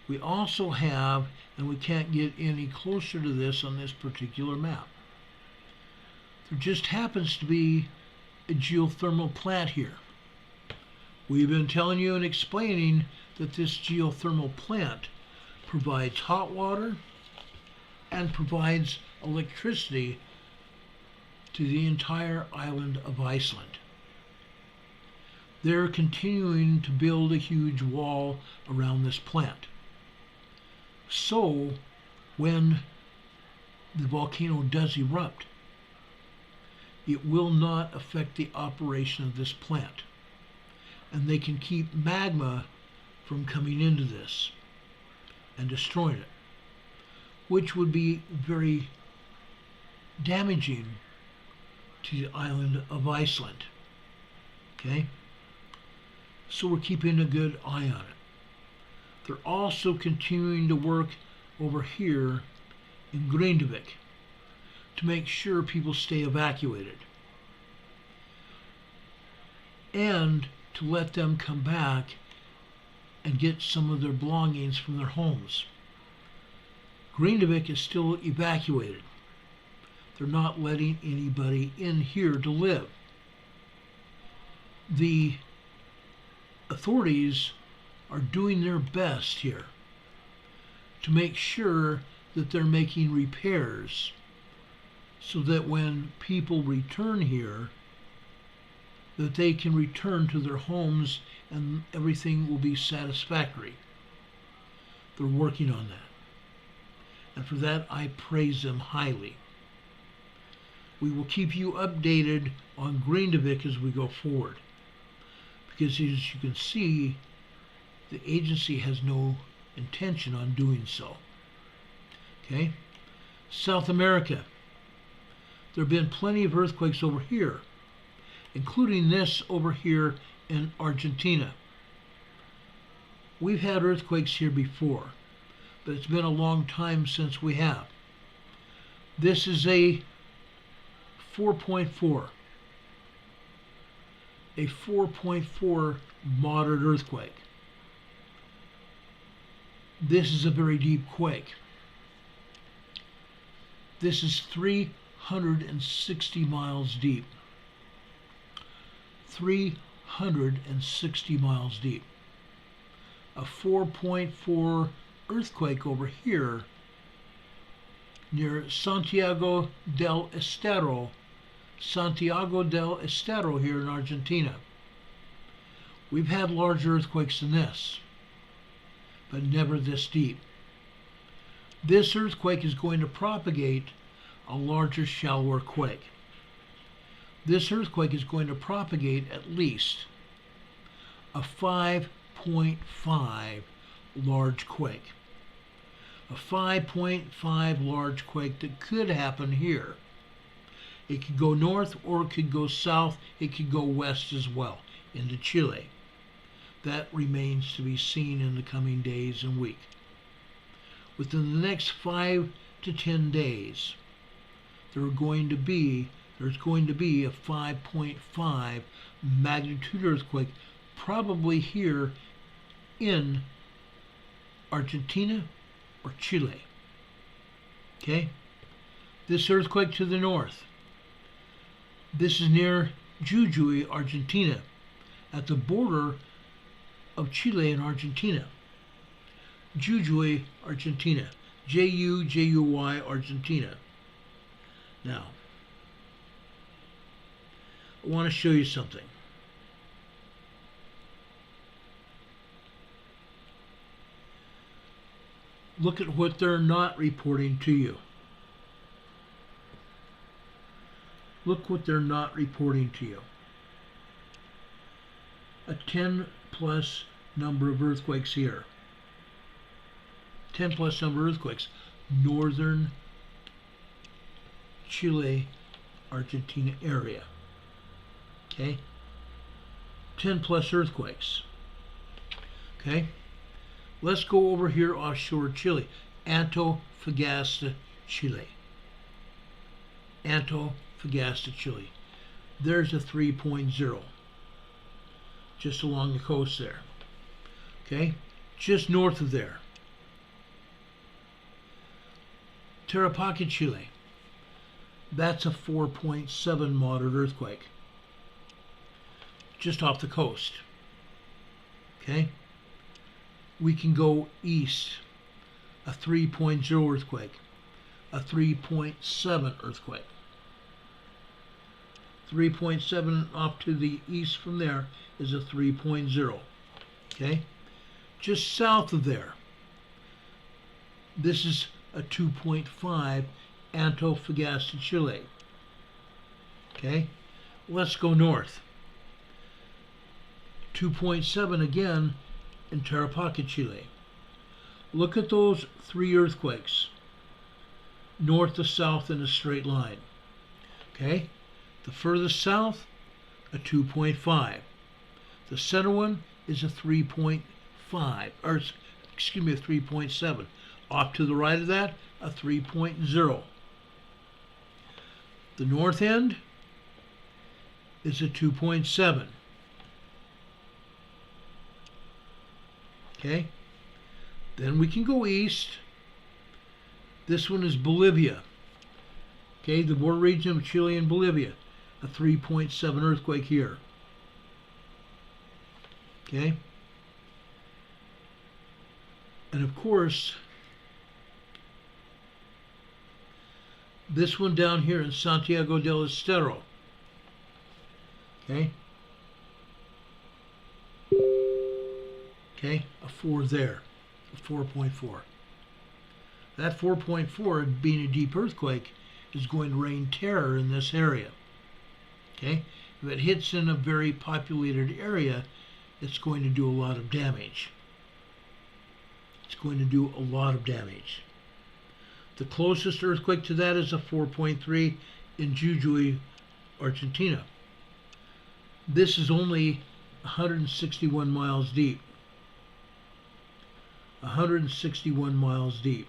We also have, and we can't get any closer to this on this particular map, there just happens to be a geothermal plant here. We've been telling you and explaining that this geothermal plant provides hot water and provides electricity to the entire island of Iceland. They're continuing to build a huge wall around this plant. So when the volcano does erupt, it will not affect the operation of this plant. And they can keep magma from coming into this and destroying it, which would be very damaging to the island of Iceland. Okay? So we're keeping a good eye on it. They're also continuing to work over here in Grindavik to make sure people stay evacuated and to let them come back and get some of their belongings from their homes. Grindavik is still evacuated. They're not letting anybody in here to live. The authorities are doing their best here to make sure that they're making repairs so that when people return here, that they can return to their homes and everything will be satisfactory. They're working on that. And for that, I praise them highly. We will keep you updated on Grindavik as we go forward. Because as you can see, the agency has no intention on doing so. Okay? South America. There have been plenty of earthquakes over here, including this over here in Argentina. We've had earthquakes here before, but it's been a long time since we have. This is a 4.4. A 4.4 moderate earthquake. This is a very deep quake. This is 360 miles deep. 360 miles deep. A 4.4 earthquake over here near Santiago del Estero here in Argentina. We've had large earthquakes than this, but never this deep. This earthquake is going to propagate a larger, shallower quake. This earthquake is going to propagate at least a 5.5 large quake. A 5.5 large quake that could happen here. It could go north or it could go south. It could go west as well into Chile. That remains to be seen in the coming days and week. Within the next 5 to 10 days, there's going to be a 5.5 magnitude earthquake, probably here in Argentina or Chile. Okay? This earthquake to the north. This is near Jujuy, Argentina, at the border of Chile and Argentina. Jujuy, Argentina. Jujuy, Argentina. Now, I want to show you something. Look at what they're not reporting to you. Look what they're not reporting to you. A 10 plus number of earthquakes here. 10 plus number of earthquakes. Northern Chile, Argentina area. Okay? 10 plus earthquakes. Okay? Let's go over here offshore Chile. Antofagasta, Chile. Antofagasta, Chile. There's a 3.0. Just along the coast there. Okay? Just north of there. Tarapacá, Chile. That's a 4.7 moderate earthquake. Just off the coast. Okay? We can go east. A 3.0 earthquake. A 3.7 earthquake. 3.7 off to the east from there is a 3.0. Okay? Just south of there, this is a 2.5 Antofagasta, Chile. Okay? Let's go north. 2.7 again in Tarapacá, Chile. Look at those three earthquakes. North to south in a straight line. Okay? The furthest south, a 2.5. The center one is a 3.5, or excuse me, a 3.7. Off to the right of that, a 3.0. The north end is a 2.7. Okay? Then we can go east. This one is Bolivia. Okay, the border region of Chile and Bolivia. A 3.7 earthquake here. Okay? And of course, this one down here in Santiago del Estero. Okay? Okay, a 4 there. A 4.4. That 4.4, being a deep earthquake, is going to rain terror in this area. Okay? If it hits in a very populated area, it's going to do a lot of damage. It's going to do a lot of damage. The closest earthquake to that is a 4.3 in Jujuy, Argentina. This is only 161 miles deep. 161 miles deep.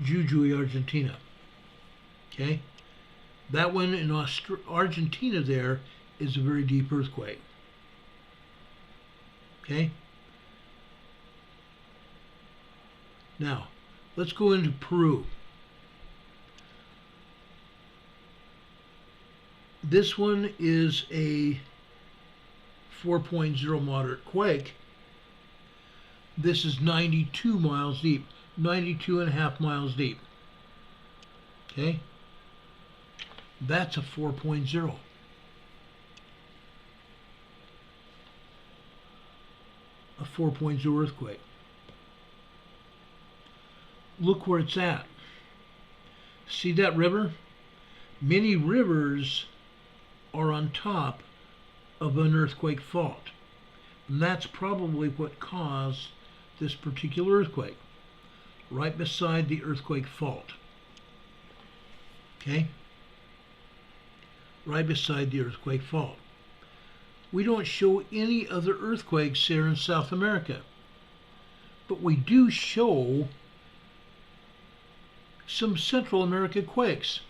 Jujuy, Argentina. Okay? That one in Argentina there is a very deep earthquake. Okay? Now, let's go into Peru. This one is a 4.0 moderate quake. This is 92 miles deep, 92 and a half miles deep. Okay? That's a 4.0. A 4.0 earthquake. Look where it's at. See that river? Many rivers are on top of an earthquake fault. And that's probably what caused this particular earthquake, right beside the earthquake fault. Okay? Right beside the earthquake fault. We don't show any other earthquakes here in South America, but we do show some Central America quakes.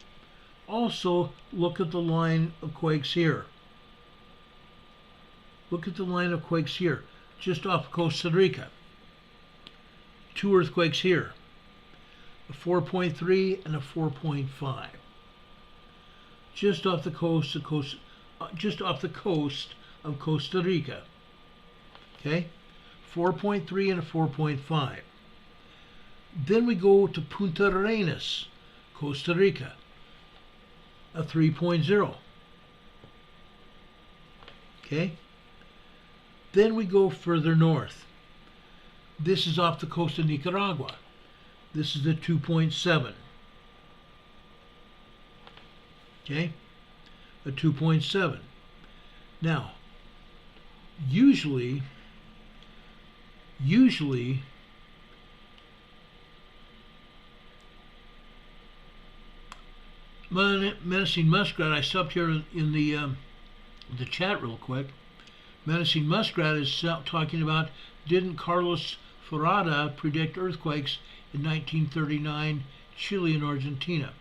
Also, look at the line of quakes here. Look at the line of quakes here, just off Costa Rica. 2 earthquakes here, a 4.3 and a 4.5. Just off the coast of Costa Rica. Okay, 4.3 and a 4.5. Then we go to Punta Arenas, Costa Rica, a 3.0. Okay. Then we go further north. This is off the coast of Nicaragua. This is a 2.7. Okay? A 2.7. Now, usually, menacing muskrat, I stopped here in the chat real quick. Menacing muskrat is talking about, didn't Carlos Ferrada predict earthquakes in 1939, Chile and Argentina?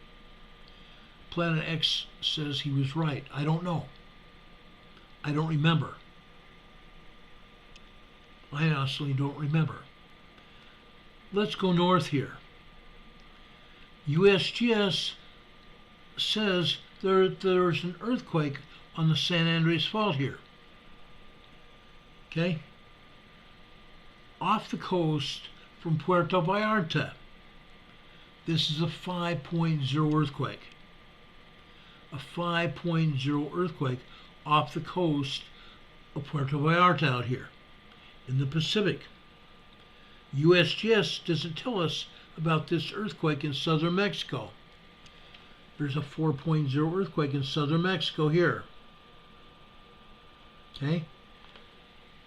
Planet X says he was right. I don't know. I don't remember. I honestly don't remember. Let's go north here. USGS says there's an earthquake on the San Andreas Fault here. Okay? Off the coast from Puerto Vallarta. This is a 5.0 earthquake. A 5.0 earthquake off the coast of Puerto Vallarta out here in the Pacific. USGS doesn't tell us about this earthquake in southern Mexico. There's a 4.0 earthquake in southern Mexico here. Okay?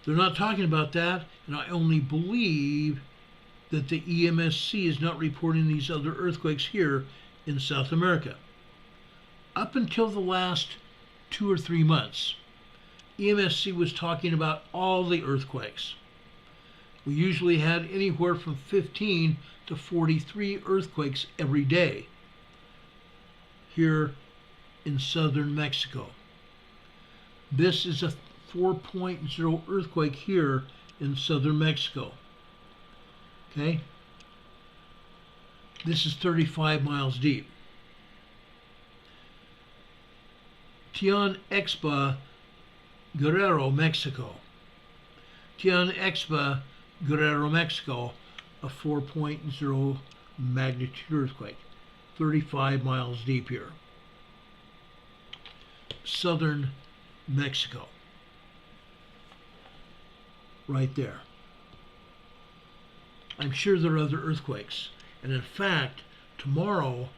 They're not talking about that, and I only believe that the EMSC is not reporting these other earthquakes here in South America. Up until the last 2 or 3 months, EMSC was talking about all the earthquakes. We usually had anywhere from 15 to 43 earthquakes every day here in southern Mexico. This is a 4.0 earthquake here in southern Mexico. Okay? This is 35 miles deep. Tian Expa, Guerrero, Mexico. Tian Expa, Guerrero, Mexico, a 4.0 magnitude earthquake. 35 miles deep here. Southern Mexico. Right there. I'm sure there are other earthquakes. And in fact, tomorrow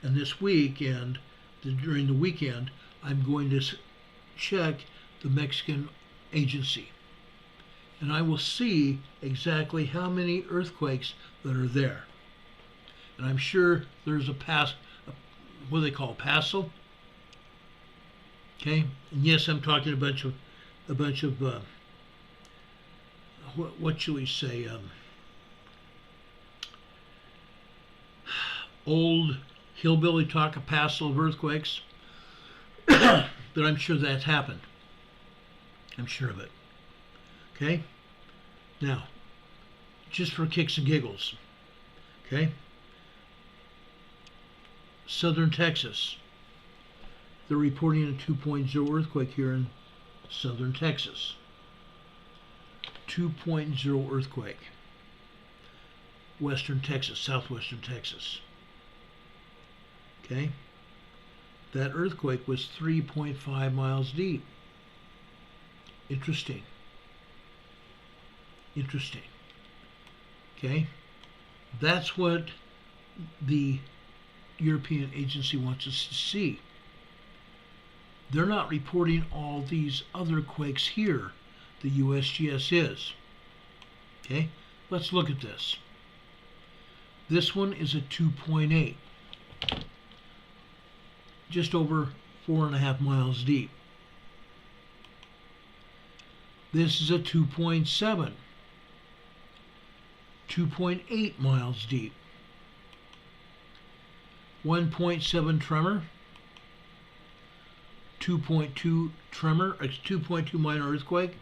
and this weekend, during the weekend, I'm going to check the Mexican agency. And I will see exactly how many earthquakes that are there. And I'm sure there's what do they call PASO? Okay, and yes, I'm talking a bunch of what should we say? Old hillbilly talk, a PASO of earthquakes. But I'm sure that's happened. I'm sure of it. Okay? Now, just for kicks and giggles. Okay? Southern Texas. They're reporting a 2.0 earthquake here in southern Texas. 2.0 earthquake. Western Texas, southwestern Texas. Okay? That earthquake was 3.5 miles deep. Interesting. Interesting. Okay? That's what the European agency wants us to see. They're not reporting all these other quakes here. The USGS is. Okay? Let's look at this. This one is a 2.8. Just over 4.5 miles deep. This is a 2.7. 2.8 miles deep. 1.7 tremor. 2.2 tremor. It's 2.2 minor earthquake.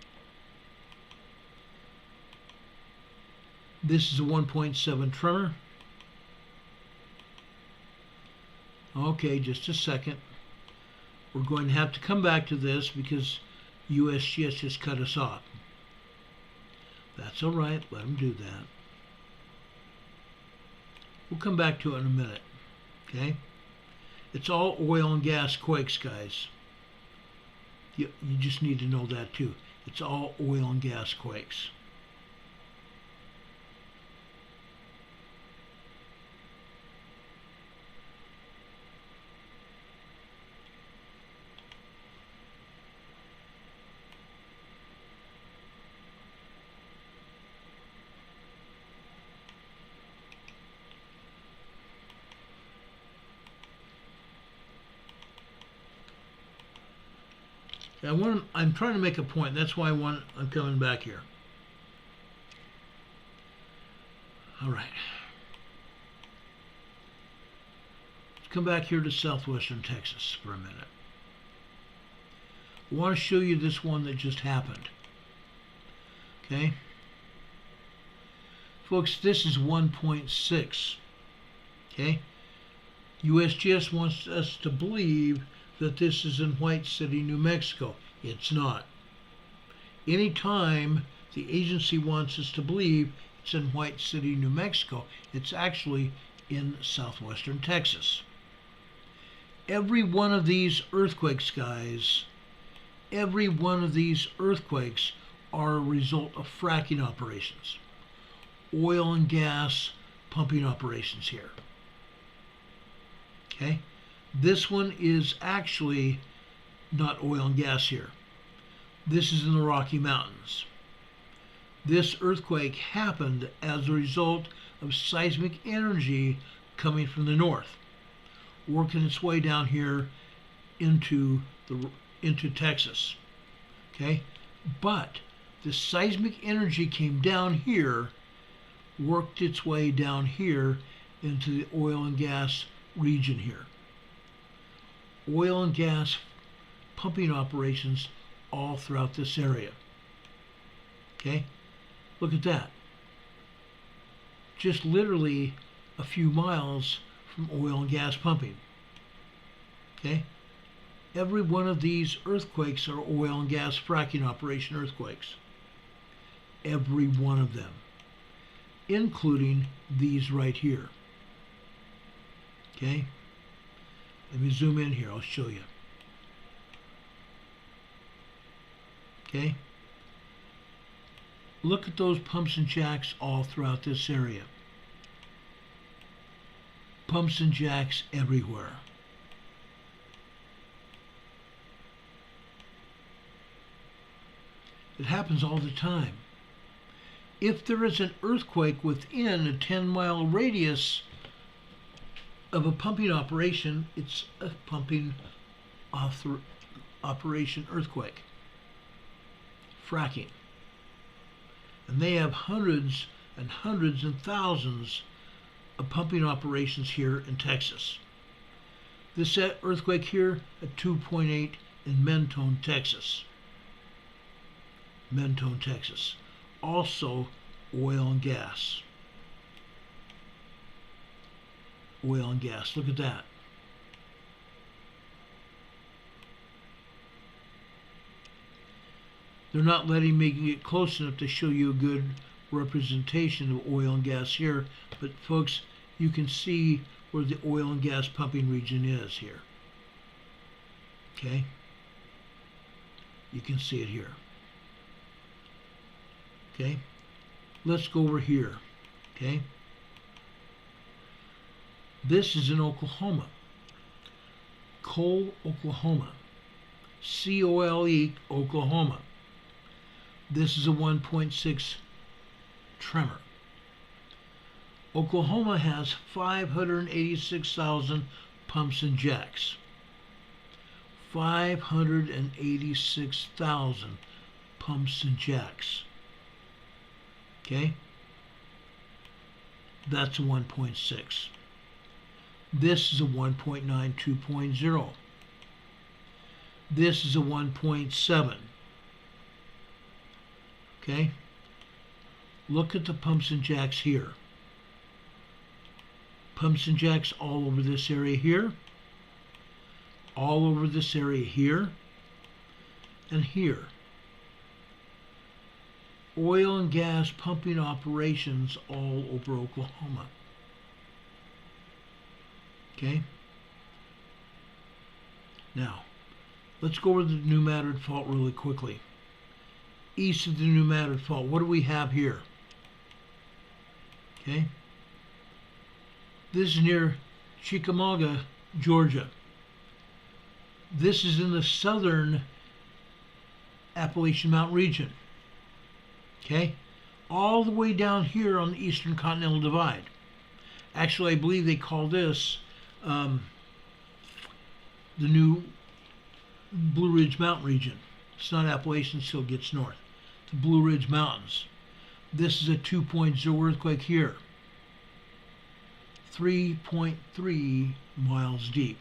This is a 1.7 tremor. Okay, just a second. We're going to have to come back to this because USGS just cut us off. That's all right. Let them do that. We'll come back to it in a minute. Okay? It's all oil and gas quakes, guys. You just need to know that too. It's all oil and gas quakes. I'm trying to make a point. That's why I'm coming back here. All right. Let's come back here to southwestern Texas for a minute. I want to show you this one that just happened. Okay? Folks, this is 1.6. Okay? USGS wants us to believe that this is in White City, New Mexico. It's not. Anytime the agency wants us to believe it's in White City, New Mexico, it's actually in southwestern Texas. Every one of these earthquakes, guys, every one of these earthquakes are a result of fracking operations. Oil and gas pumping operations here. Okay? This one is actually not oil and gas here. This is in the Rocky Mountains. This earthquake happened as a result of seismic energy coming from the north, working its way down here into Texas. Okay? But the seismic energy came down here, worked its way down here into the oil and gas region here. Oil and gas pumping operations all throughout this area. Okay? Look at that. Just literally a few miles from oil and gas pumping. Okay? Every one of these earthquakes are oil and gas fracking operation earthquakes. Every one of them. Including these right here. Okay? Let me zoom in here, I'll show you. Okay? Look at those pumps and jacks all throughout this area. Pumps and jacks everywhere. It happens all the time. If there is an earthquake within a 10-mile radius of a pumping operation, it's a pumping operation earthquake. Fracking. And they have hundreds and hundreds and thousands of pumping operations here in Texas. This earthquake here at 2.8 in Mentone, Texas. Mentone, Texas. Also oil and gas. Oil and gas. Look at that. They're not letting me get close enough to show you a good representation of oil and gas here, but folks, you can see where the oil and gas pumping region is here. Okay? You can see it here. Okay? Let's go over here. Okay? This is in Oklahoma. Cole, Oklahoma. C-O-L-E, Oklahoma. This is a 1.6 tremor. Oklahoma has 586,000 pumps and jacks. 586,000 pumps and jacks. Okay? That's a 1.6. This is a 1.9 2.0. This is a 1.7. Okay? Look at the pumps and jacks here. Pumps and jacks all over this area here, all over this area here, and here. Oil and gas pumping operations all over Oklahoma. Okay? Now, let's go over the New Madrid Fault really quickly. East of the New Madrid Fault, what do we have here? Okay? This is near Chickamauga, Georgia. This is in the southern Appalachian Mountain region. Okay? All the way down here on the Eastern Continental Divide. Actually, I believe they call this the new Blue Ridge Mountain region. It's not Appalachian, still gets north. The Blue Ridge Mountains. This is a 2.0 earthquake here. 3.3 miles deep.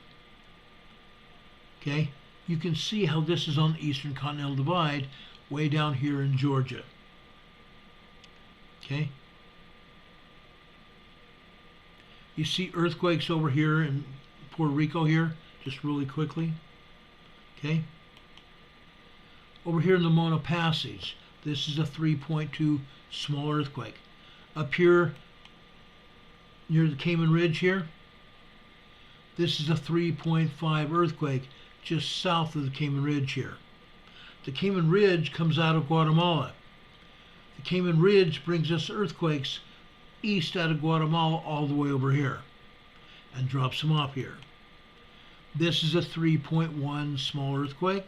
Okay? You can see how this is on the Eastern Continental Divide way down here in Georgia. Okay? You see earthquakes over here in Puerto Rico here, just really quickly. Okay? Over here in the Mona Passage, this is a 3.2 small earthquake. Up here near the Cayman Ridge here, this is a 3.5 earthquake just south of the Cayman Ridge here. The Cayman Ridge comes out of Guatemala. The Cayman Ridge brings us earthquakes east out of Guatemala all the way over here and drops them off here. This is a 3.1 small earthquake.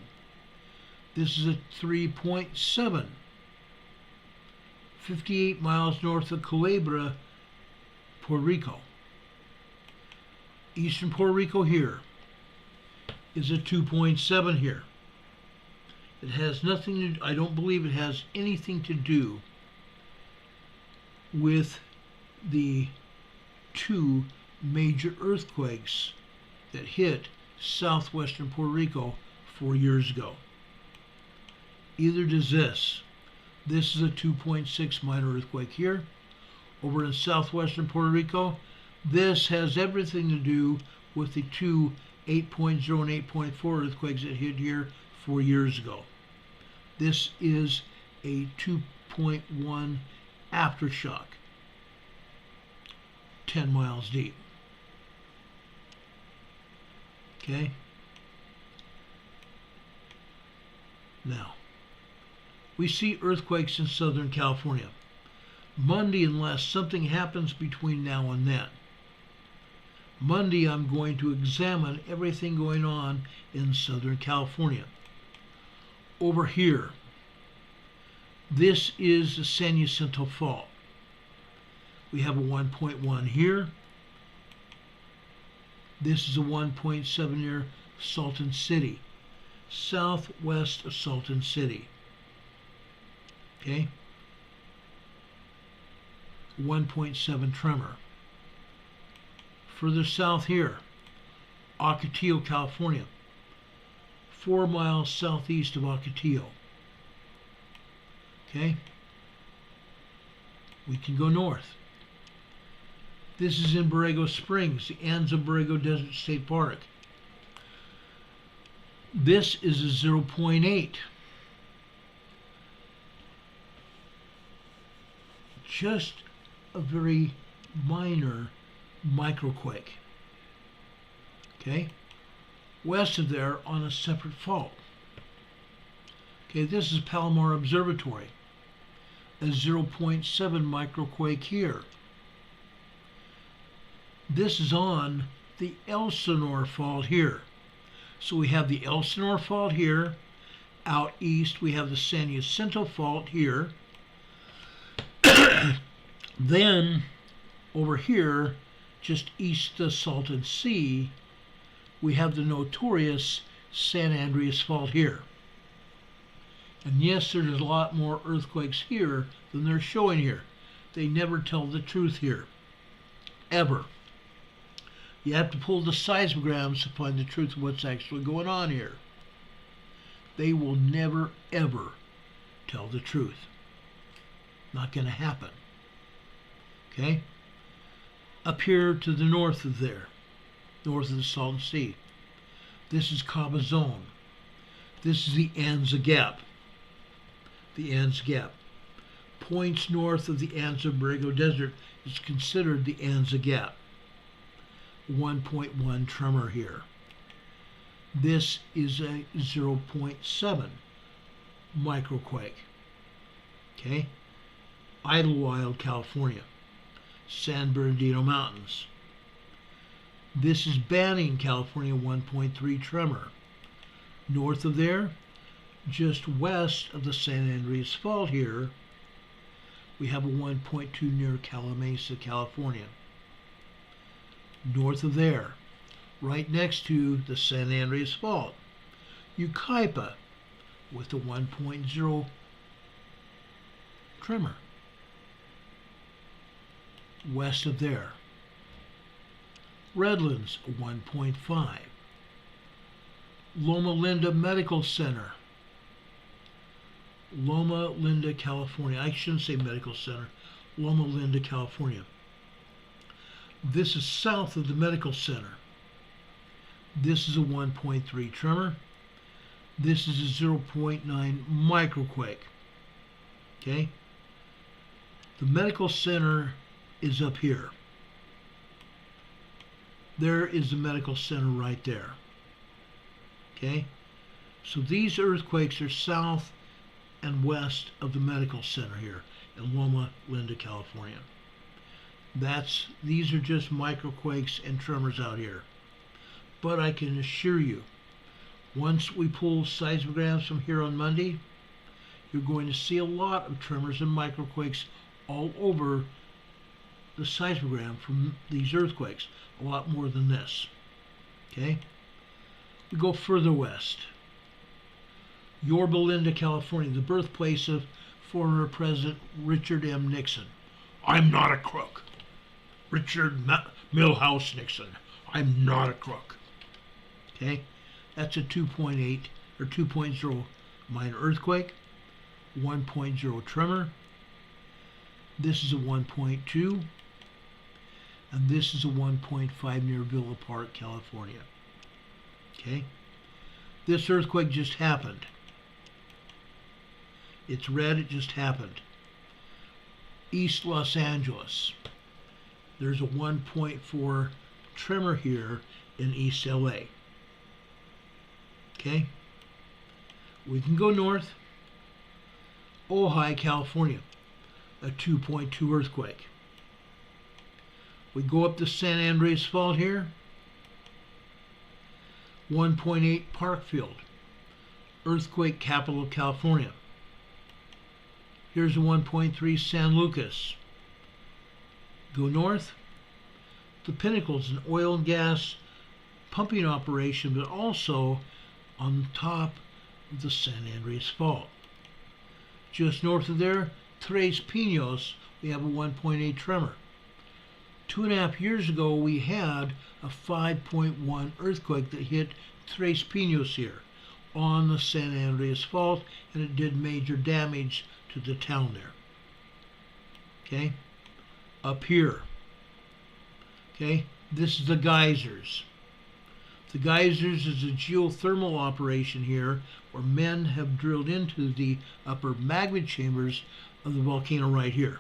This is a 3.7, 58 miles north of Culebra, Puerto Rico. Eastern Puerto Rico here is a 2.7 here. It has nothing to, I don't believe it has anything to do with the two major earthquakes that hit southwestern Puerto Rico 4 years ago. Either does this. This is a 2.6 minor earthquake here. Over in southwestern Puerto Rico, this has everything to do with the two 8.0 and 8.4 earthquakes that hit here 4 years ago. This is a 2.1 aftershock, 10 miles deep. Okay? Now, we see earthquakes in Southern California. Monday, unless something happens between now and then. Monday, I'm going to examine everything going on in Southern California. Over here, this is the San Jacinto Fault. We have a 1.1 here. This is a 1.7 near Salton City, southwest of Salton City. Okay? 1.7 tremor. Further south here, Ocotillo, California, 4 miles southeast of Ocotillo. Okay? We can go north. This is in Borrego Springs, the Anza Borrego Desert State Park. This is a 0.8. just a very minor microquake. Okay? West of there on a separate fault. Okay, this is Palomar Observatory. A 0.7 microquake here. This is on the Elsinore Fault here. So we have the Elsinore Fault here. Out east we have the San Jacinto Fault here. Then over here, just east of Salton Sea, we have the notorious San Andreas Fault here. And yes, there's a lot more earthquakes here than they're showing here. They never tell the truth here. Ever. You have to pull the seismograms to find the truth of what's actually going on here. They will never, ever tell the truth. Not going to happen. Okay? Up here to the north of there, north of the Salton Sea, this is Cabazon. This is the Anza Gap. The Anza Gap. Points north of the Anza Borrego Desert is considered the Anza Gap. 1.1 tremor here. This is a 0.7 microquake. Okay? Idlewild, California. San Bernardino Mountains. This is Banning, California, 1.3 tremor. North of there, just west of the San Andreas Fault here, we have a 1.2 near Calamasa, California. North of there, right next to the San Andreas Fault, Yucaipa with a 1.0 tremor. West of there, Redlands, 1.5. Loma Linda Medical Center, Loma Linda, California. I shouldn't say Medical Center, Loma Linda, California. This is south of the Medical Center. This is a 1.3 tremor. This is a 0.9 microquake. Okay? The Medical Center is up here. There is the Medical Center right there. Okay? So these earthquakes are south and west of the Medical Center here in Loma Linda, California. These are just microquakes and tremors out here. But I can assure you, once we pull seismograms from here on Monday, you're going to see a lot of tremors and microquakes all over the seismogram from these earthquakes. A lot more than this. Okay? We go further west. Yorba Linda, California, the birthplace of former President Richard M. Nixon. I'm not a crook. Richard Milhouse Nixon. I'm not a crook. Okay? That's a 2.8 or 2.0 minor earthquake, 1.0 tremor. This is a 1.2. And this is a 1.5 near Villa Park, California. Okay? This earthquake just happened. It's red, it just happened. East Los Angeles. There's a 1.4 tremor here in East LA. Okay? We can go north. Ojai, California. A 2.2 earthquake. We go up the San Andreas Fault here. 1.8 Parkfield. Earthquake capital of California. Here's a 1.3 San Lucas. Go north. The Pinnacle's an oil and gas pumping operation, but also on top of the San Andreas Fault. Just north of there, Tres Pinos, we have a 1.8 tremor. 2.5 years ago, we had a 5.1 earthquake that hit Tres Pinos here on the San Andreas Fault, and it did major damage to the town there. Okay? Up here. Okay? This is the geysers. The geysers is a geothermal operation here where men have drilled into the upper magma chambers of the volcano right here.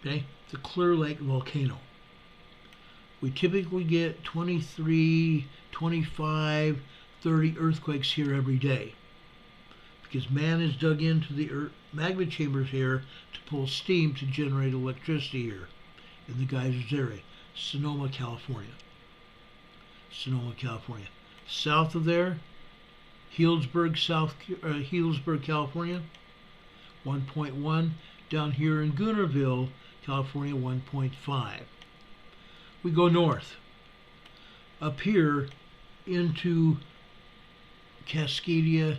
Okay, the Clear Lake volcano. We typically get 23, 25, 30 earthquakes here every day because man has dug into the magma chambers here to pull steam to generate electricity here in the geysers area. Sonoma, California. Sonoma, California. South of there, Healdsburg, California, 1.1. Down here in Goonerville, California, 1.5. We go north, up here into Cascadia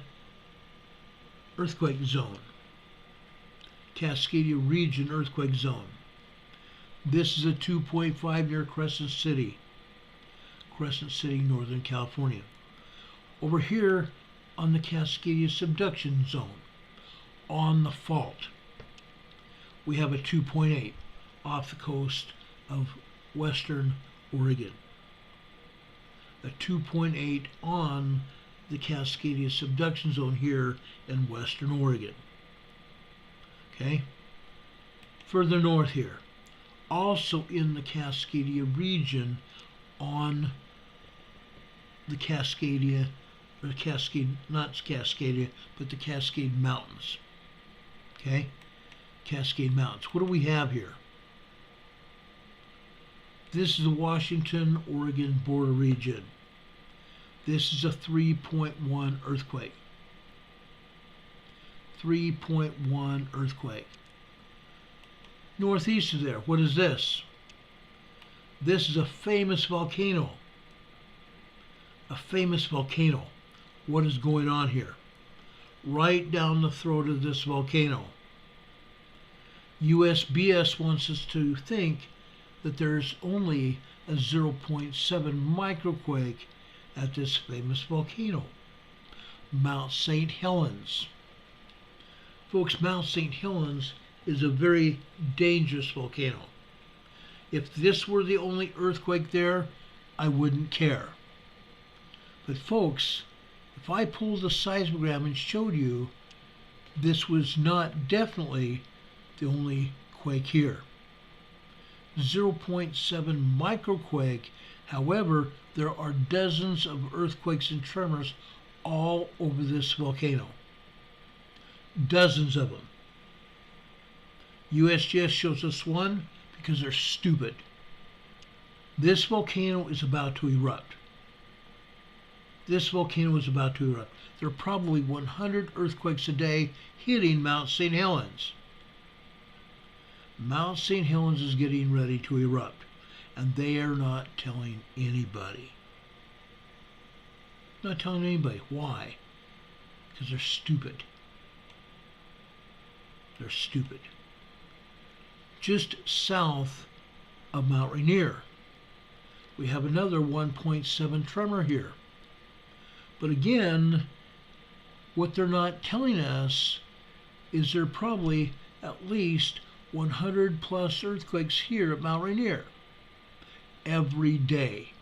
earthquake zone, Cascadia region earthquake zone. This is a 2.5 near Crescent City, Northern California. Over here on the Cascadia subduction zone, on the fault, we have a 2.8 off the coast of Western Oregon. A 2.8 on the Cascadia subduction zone here in Western Oregon. Okay? Further north here, also in the Cascadia region on the Cascadia, or Cascade, not Cascadia, but the Cascade Mountains. Okay? Cascade Mountains. What do we have here? This is the Washington-Oregon border region. This is a 3.1 earthquake. 3.1 earthquake. Northeast of there, what is this? This is a famous volcano. A famous volcano. What is going on here? Right down the throat of this volcano. USBS wants us to think that there's only a 0.7 microquake at this famous volcano, Mount St. Helens. Folks, Mount St. Helens is a very dangerous volcano. If this were the only earthquake there, I wouldn't care. But folks, if I pulled the seismogram and showed you, this was not definitely the only quake here. 0.7 microquake. However, there are dozens of earthquakes and tremors all over this volcano. Dozens of them. USGS shows us one because they're stupid. This volcano is about to erupt. This volcano is about to erupt. There are probably 100 earthquakes a day hitting Mount St. Helens. Mount St. Helens is getting ready to erupt, and they are not telling anybody. Not telling anybody. Why? Because they're stupid. They're stupid. Just south of Mount Rainier, we have another 1.7 tremor here. But again, what they're not telling us is there are probably at least 100 plus earthquakes here at Mount Rainier every day.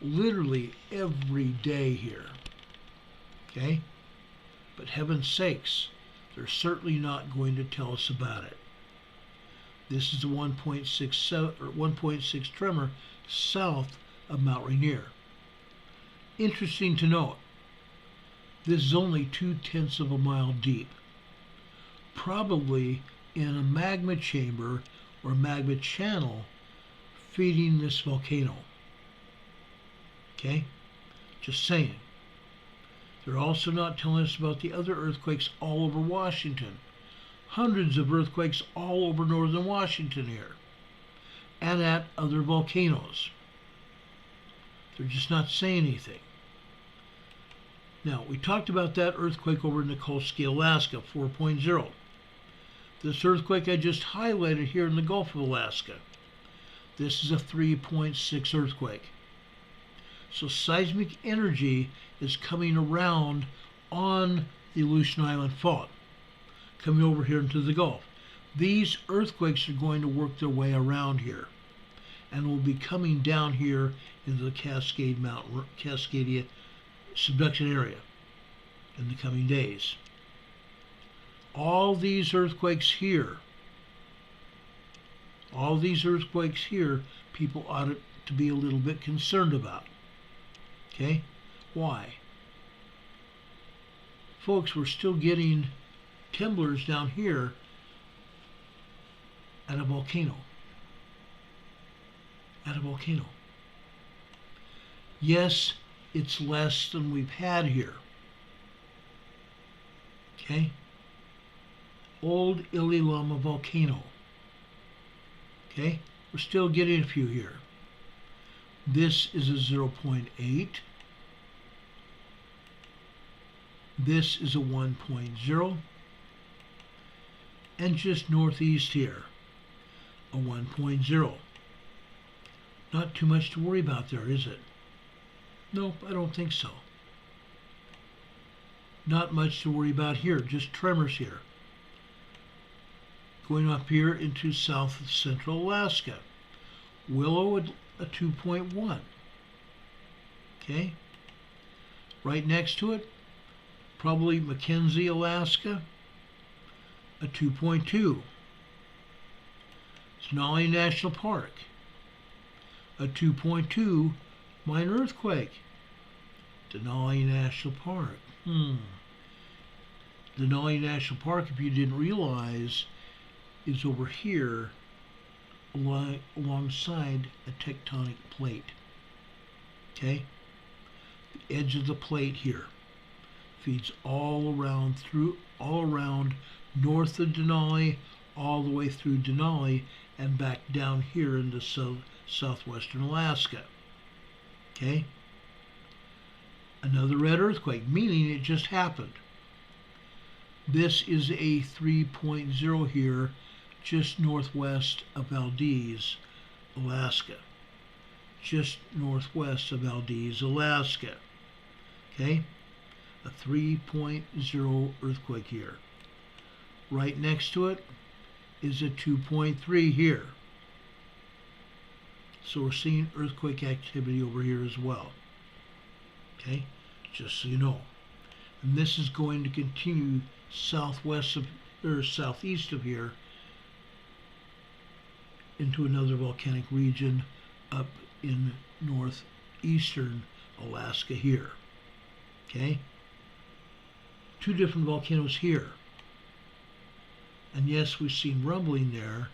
Literally every day here. Okay? But heaven's sakes, they're certainly not going to tell us about it. This is the 1.6 tremor south of Mount Rainier. Interesting to note, this is only 0.2 of a mile deep. Probably in a magma chamber or magma channel feeding this volcano. Okay? Just saying. They're also not telling us about the other earthquakes all over Washington. Hundreds of earthquakes all over northern Washington here. And at other volcanoes. They're just not saying anything. Now, we talked about that earthquake over in Nikolsky, Alaska, 4.0. This earthquake I just highlighted here in the Gulf of Alaska. This is a 3.6 earthquake. So seismic energy is coming around on the Aleutian Island Fault, coming over here into the Gulf. These earthquakes are going to work their way around here and will be coming down here into the Cascadia subduction area in the coming days. All these earthquakes here All these earthquakes here, people ought to be a little bit concerned about. Okay? Why? Folks, we're still getting tremblers down here at a volcano. At a volcano. Yes, it's less than we've had here. Okay? Old Ililama volcano. Okay? We're still getting a few here. This is a 0.8. This is a 1.0. And just northeast here, a 1.0. Not too much to worry about there, is it? Nope, I don't think so. Not much to worry about here, just tremors here. Going up here into south of central Alaska. Willow, a 2.1. Okay? Right next to it, probably Mackenzie, Alaska, a 2.2. Denali National Park, a 2.2 minor earthquake. Denali National Park. Denali National Park, if you didn't realize, is over here alongside a tectonic plate. Okay? The edge of the plate here feeds all around north of Denali, all the way through Denali, and back down here into southwestern Alaska. Okay? Another red earthquake, meaning it just happened. This is a 3.0 here, just northwest of Valdese, Alaska. Just northwest of Valdese, Alaska. Okay? A 3.0 earthquake here. Right next to it is a 2.3 here. So we're seeing earthquake activity over here as well. Okay? Just so you know. And this is going to continue southeast of here into another volcanic region up in northeastern Alaska here. Okay? Two different volcanoes here. And yes, we've seen rumbling there,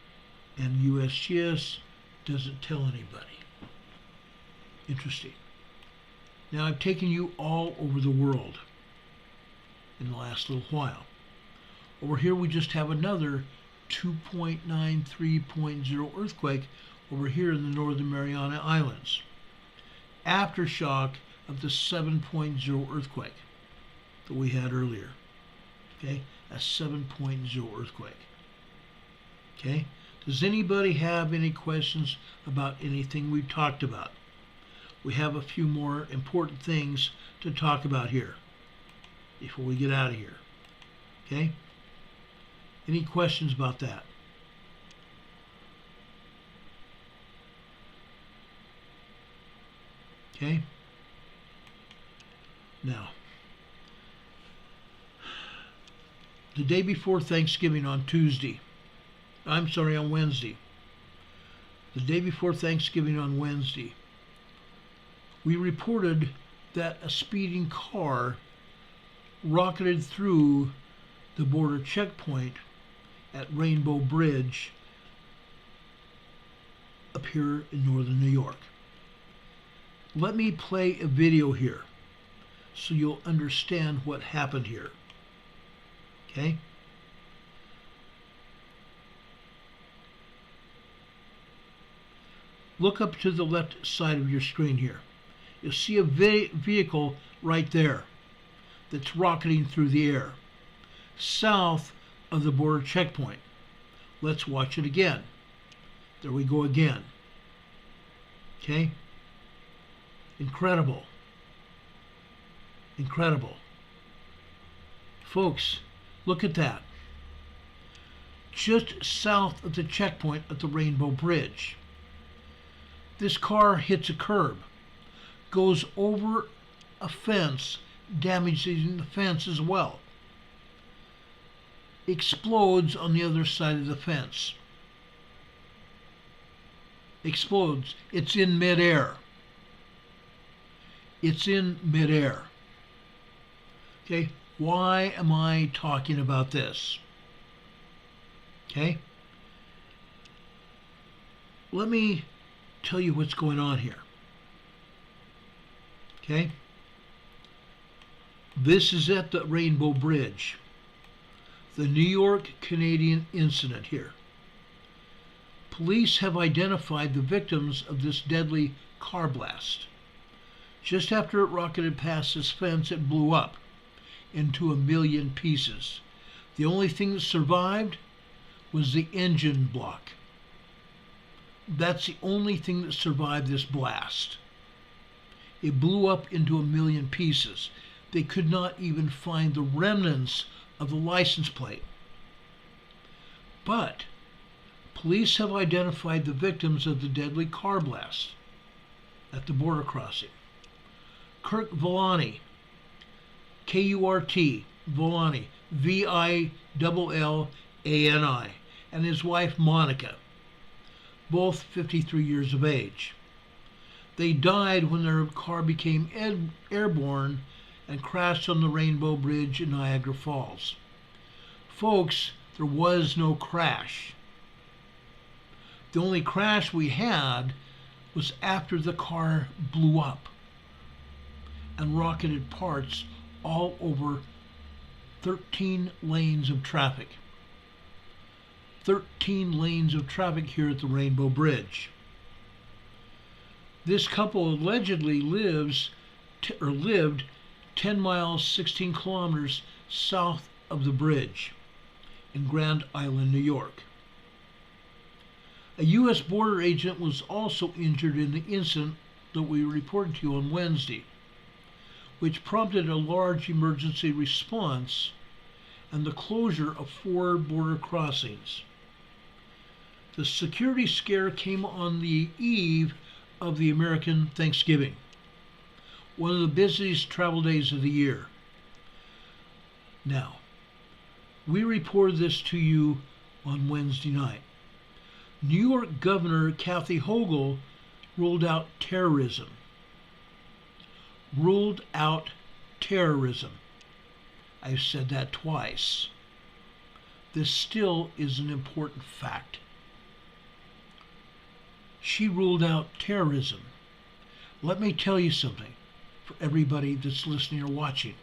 and USGS doesn't tell anybody. Interesting. Now, I've taken you all over the world in the last little while. Over here, we just have another 2.93.0 earthquake over here in the Northern Mariana Islands. Aftershock of the 7.0 earthquake that we had earlier. Okay? A 7.0 earthquake. Okay? Does anybody have any questions about anything we've talked about? We have a few more important things to talk about here before we get out of here. Okay? Any questions about that? Okay? Now, the day before Thanksgiving on Wednesday. The day before Thanksgiving on Wednesday, we reported that a speeding car rocketed through the border checkpoint at Rainbow Bridge up here in northern New York. Let me play a video here so you'll understand what happened here. Okay? Look up to the left side of your screen here. You'll see a vehicle right there that's rocketing through the air, south of the border checkpoint. Let's watch it again. There we go again. Okay? Incredible. Incredible. Folks, look at that. Just south of the checkpoint at the Rainbow Bridge. This car hits a curb, goes over a fence, damaging the fence as well. Explodes on the other side of the fence. explodes. It's in midair. It's in midair. Okay, why am I talking about this? Okay, let me tell you what's going on here. Okay, this is at the Rainbow Bridge, the New York Canadian incident here. Police have identified the victims of this deadly car blast. Just after it rocketed past this fence, it blew up into a million pieces. The only thing that survived was the engine block. That's the only thing that survived this blast. It blew up into a million pieces. They could not even find the remnants of the license plate. But police have identified the victims of the deadly car blast at the border crossing. Kurt Villani, K-U-R-T, Villani, V-I-L-L-A-N-I, and his wife Monica, both 53 years of age. They died when their car became airborne and crashed on the Rainbow Bridge in Niagara Falls. Folks, there was no crash. The only crash we had was after the car blew up and rocketed parts all over 13 lanes of traffic. 13 lanes of traffic here at the Rainbow Bridge. This couple allegedly lived 10 miles, 16 kilometers south of the bridge in Grand Island, New York. A U.S. border agent was also injured in the incident that we reported to you on Wednesday, which prompted a large emergency response and the closure of 4 border crossings. The security scare came on the eve of the American Thanksgiving, one of the busiest travel days of the year. Now, we reported this to you on Wednesday night. New York Governor Kathy Hochul ruled out terrorism. Ruled out terrorism. I've said that twice. This still is an important fact. She ruled out terrorism. Let me tell you something for everybody that's listening or watching.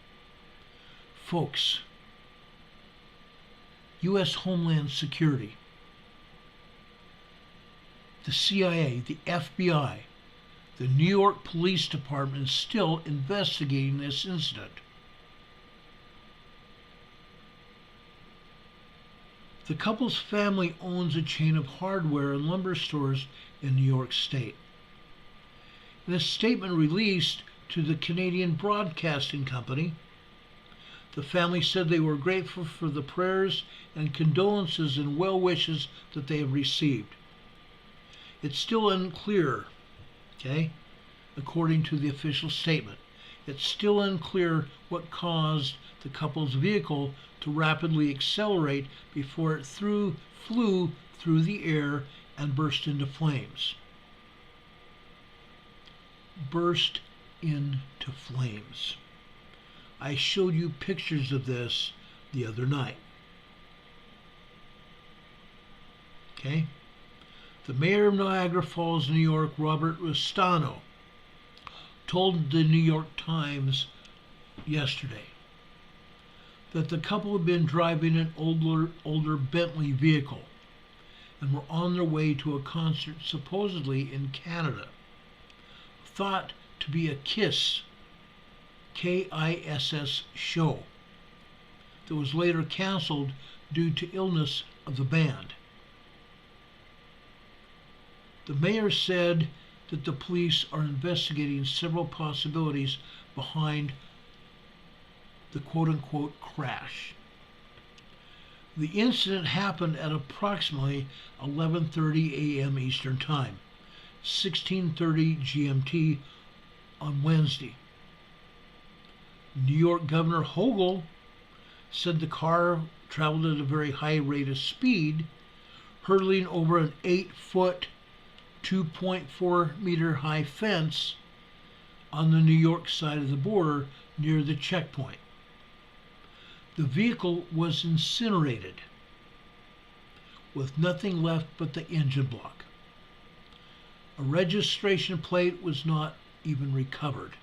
Folks, U.S. Homeland Security, the CIA, the FBI, the New York Police Department is still investigating this incident. The couple's family owns a chain of hardware and lumber stores in New York State. In a statement released to the Canadian Broadcasting Company, the family said they were grateful for the prayers and condolences and well wishes that they have received. It's still unclear, okay, according to the official statement, it's still unclear what caused the couple's vehicle to rapidly accelerate before it flew through the air and burst into flames. Burst into flames. I showed you pictures of this the other night. Okay? The mayor of Niagara Falls, New York, Robert Restano, told the New York Times yesterday that the couple had been driving an older Bentley vehicle and were on their way to a concert supposedly in Canada, thought to be a KISS, K-I-S-S show that was later canceled due to illness of the band. The mayor said that the police are investigating several possibilities behind the quote-unquote crash. The incident happened at approximately 11:30 a.m. Eastern Time, 16:30 GMT on Wednesday. New York Governor Hochul said the car traveled at a very high rate of speed, hurtling over an 8-foot 2.4-meter high fence on the New York side of the border near the checkpoint. The vehicle was incinerated with nothing left but the engine block. A registration plate was not even recovered.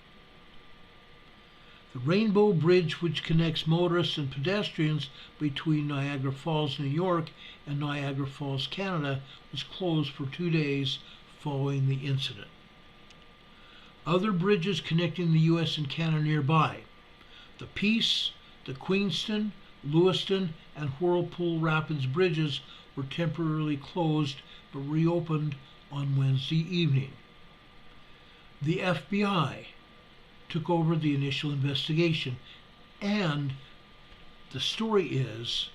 The Rainbow Bridge, which connects motorists and pedestrians between Niagara Falls, New York and Niagara Falls, Canada, was closed for 2 days following the incident. Other bridges connecting the U.S. and Canada nearby, the Peace, the Queenston, Lewiston, and Whirlpool Rapids bridges were temporarily closed but reopened on Wednesday evening. The FBI took over the initial investigation, and the story is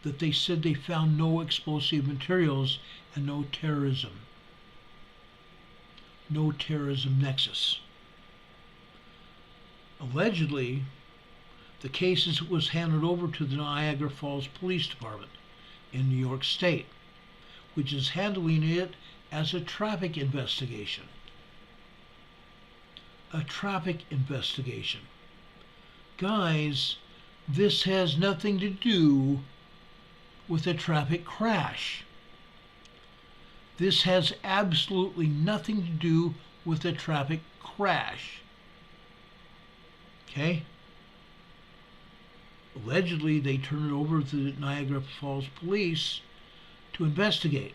that they said they found no explosive materials and no terrorism nexus. Allegedly, the case was handed over to the Niagara Falls Police Department in New York State, which is handling it as a traffic investigation. A traffic investigation. Guys, this has nothing to do with a traffic crash. This has absolutely nothing to do with a traffic crash. Okay? Allegedly, they turned it over to the Niagara Falls Police to investigate.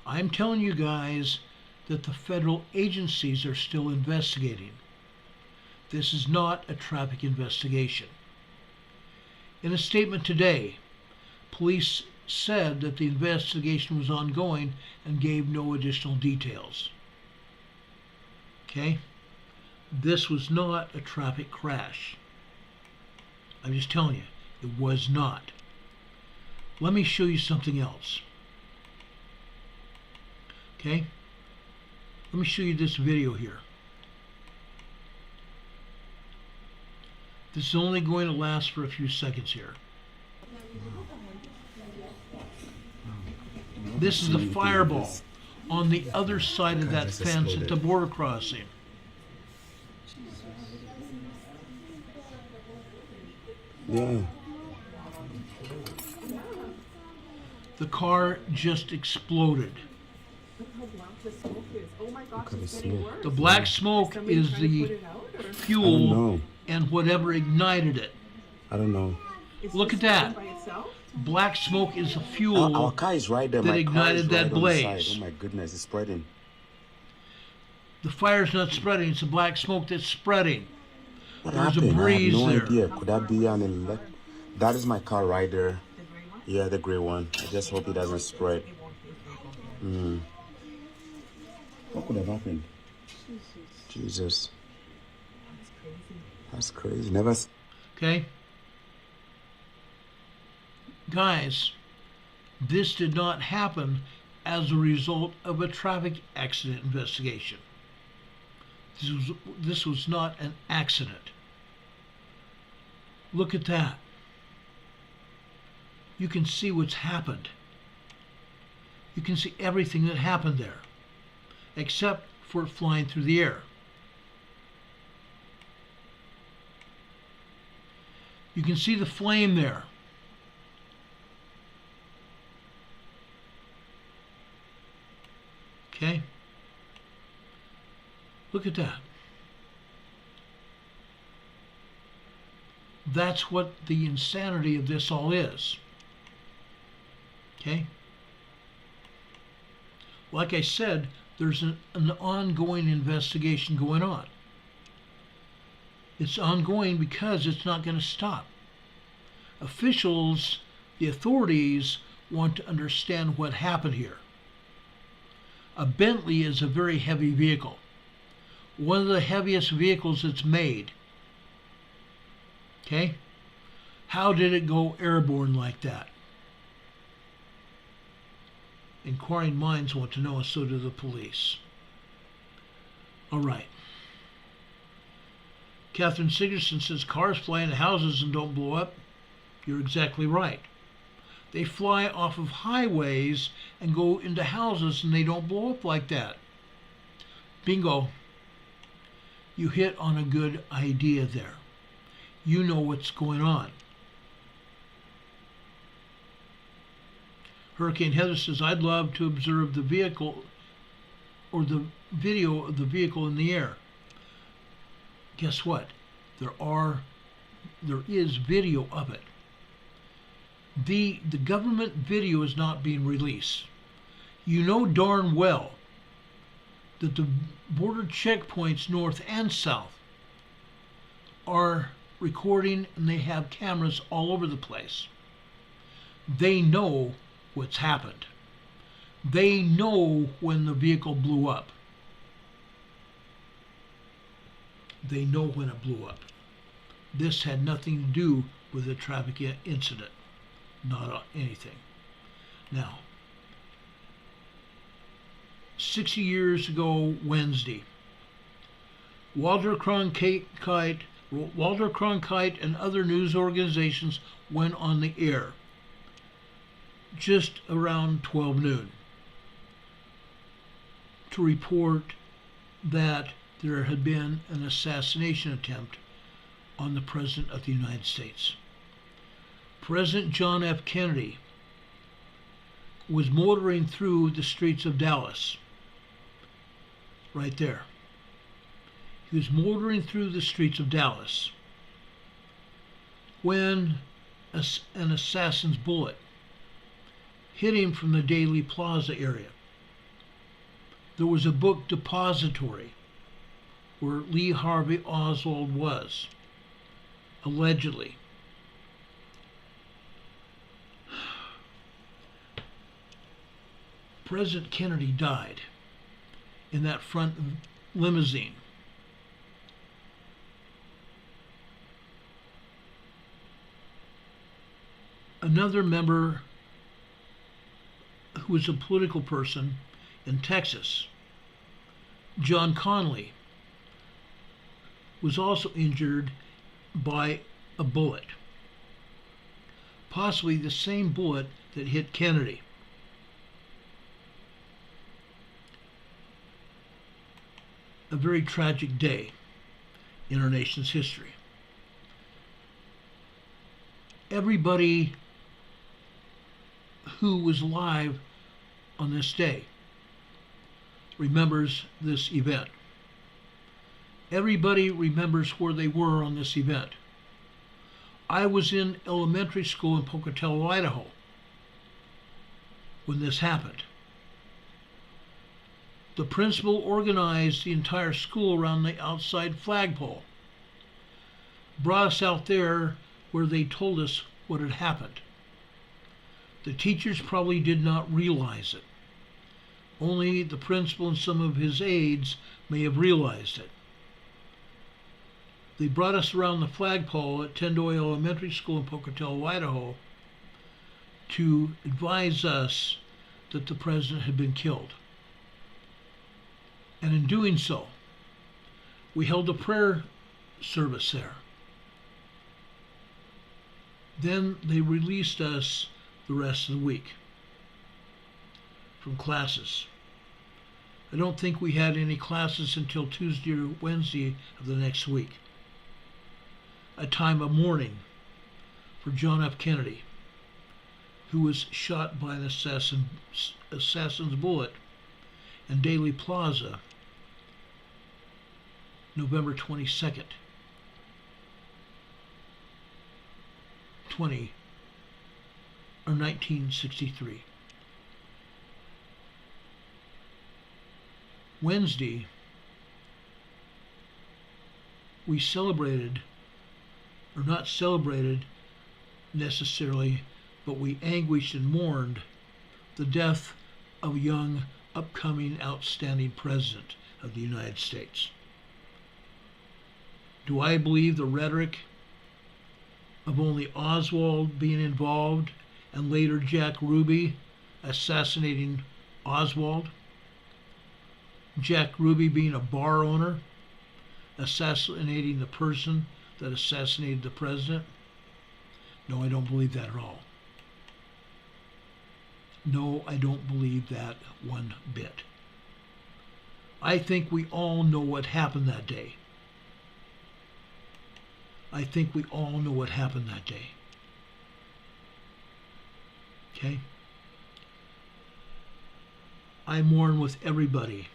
I'm telling you guys that the federal agencies are still investigating. This is not a traffic investigation. In a statement today, police said that the investigation was ongoing and gave no additional details. Okay? This was not a traffic crash. I'm just telling you, it was not. Let me show you something else. Okay? Let me show you this video here. This is only going to last for a few seconds here. This is the fireball on the other side of that fence at the border crossing. Yeah. The car just exploded. Look how black the smoke is. Oh my gosh, Look at it's the getting smoke. worse. The black Is smoke somebody is trying to the put it out, or- I don't fuel know. and whatever ignited it. I don't know. It's Look just at that. burning by itself? Black smoke is the Our fuel. car is right there. that My car ignited is that right on the blaze. side. Oh my goodness, it's spreading. The fire's not spreading, it's the black smoke that's spreading. What There's a happened? breeze I have no there. idea. Could that be an elect? That is my car right there. The gray one? Yeah, the gray one. I just hope it doesn't spread. It won't be. What could have happened? Jesus. That's crazy. That's crazy. Never. Okay? Guys, this did not happen as a result of a traffic accident investigation. This was not an accident. Look at that. You can see what's happened. You can see everything that happened there, except for it flying through the air. You can see the flame there. Okay? Look at that. That's what the insanity of this all is. Okay? Like I said, there's an ongoing investigation going on. It's ongoing because it's not going to stop. Officials, the authorities, want to understand what happened here. A Bentley is a very heavy vehicle. One of the heaviest vehicles that's made. Okay? How did it go airborne like that? Inquiring minds want to know, and so do the police. All right. Catherine Sigerson says cars fly into houses and don't blow up. You're exactly right. They fly off of highways and go into houses, and they don't blow up like that. Bingo. You hit on a good idea there. You know what's going on. Hurricane Heather says, I'd love to observe the vehicle or the video of the vehicle in the air. Guess what? There is video of it. The government video is not being released. You know darn well that the border checkpoints north and south are recording, and they have cameras all over the place. They know what's happened. They know when the vehicle blew up. They know when it blew up. This had nothing to do with a traffic incident. Not anything. Now, 60 years ago Wednesday, Walter Cronkite and other news organizations went on the air just around 12 noon to report that there had been an assassination attempt on the President of the United States. President John F. Kennedy was motoring through the streets of Dallas. Right there. He was motoring through the streets of Dallas when an assassin's bullet hit him from the Daley Plaza area. There was a book depository where Lee Harvey Oswald was, allegedly. President Kennedy died in that front limousine. Another member who was a political person in Texas, John Connally, was also injured by a bullet, possibly the same bullet that hit Kennedy. A very tragic day in our nation's history. Everybody who was alive on this day remembers this event. Everybody remembers where they were on this event. I was in elementary school in Pocatello, Idaho, when this happened. The principal organized the entire school around the outside flagpole, brought us out there where they told us what had happened. The teachers probably did not realize it. Only the principal and some of his aides may have realized it. They brought us around the flagpole at Tendoy Elementary School in Pocatello, Idaho, to advise us that the president had been killed. And in doing so, we held a prayer service there. Then they released us the rest of the week from classes. I don't think we had any classes until Tuesday or Wednesday of the next week. A time of mourning for John F. Kennedy, who was shot by an assassin's bullet in Daley Plaza, November 22nd, 1963. Wednesday, we celebrated, or not celebrated necessarily, but we anguished and mourned the death of a young, upcoming, outstanding president of the United States. Do I believe the rhetoric of only Oswald being involved and later Jack Ruby assassinating Oswald? Jack Ruby being a bar owner, assassinating the person that assassinated the president? No, I don't believe that at all. No, I don't believe that one bit. I think we all know what happened that day. I think we all know what happened that day. Okay? I mourn with everybody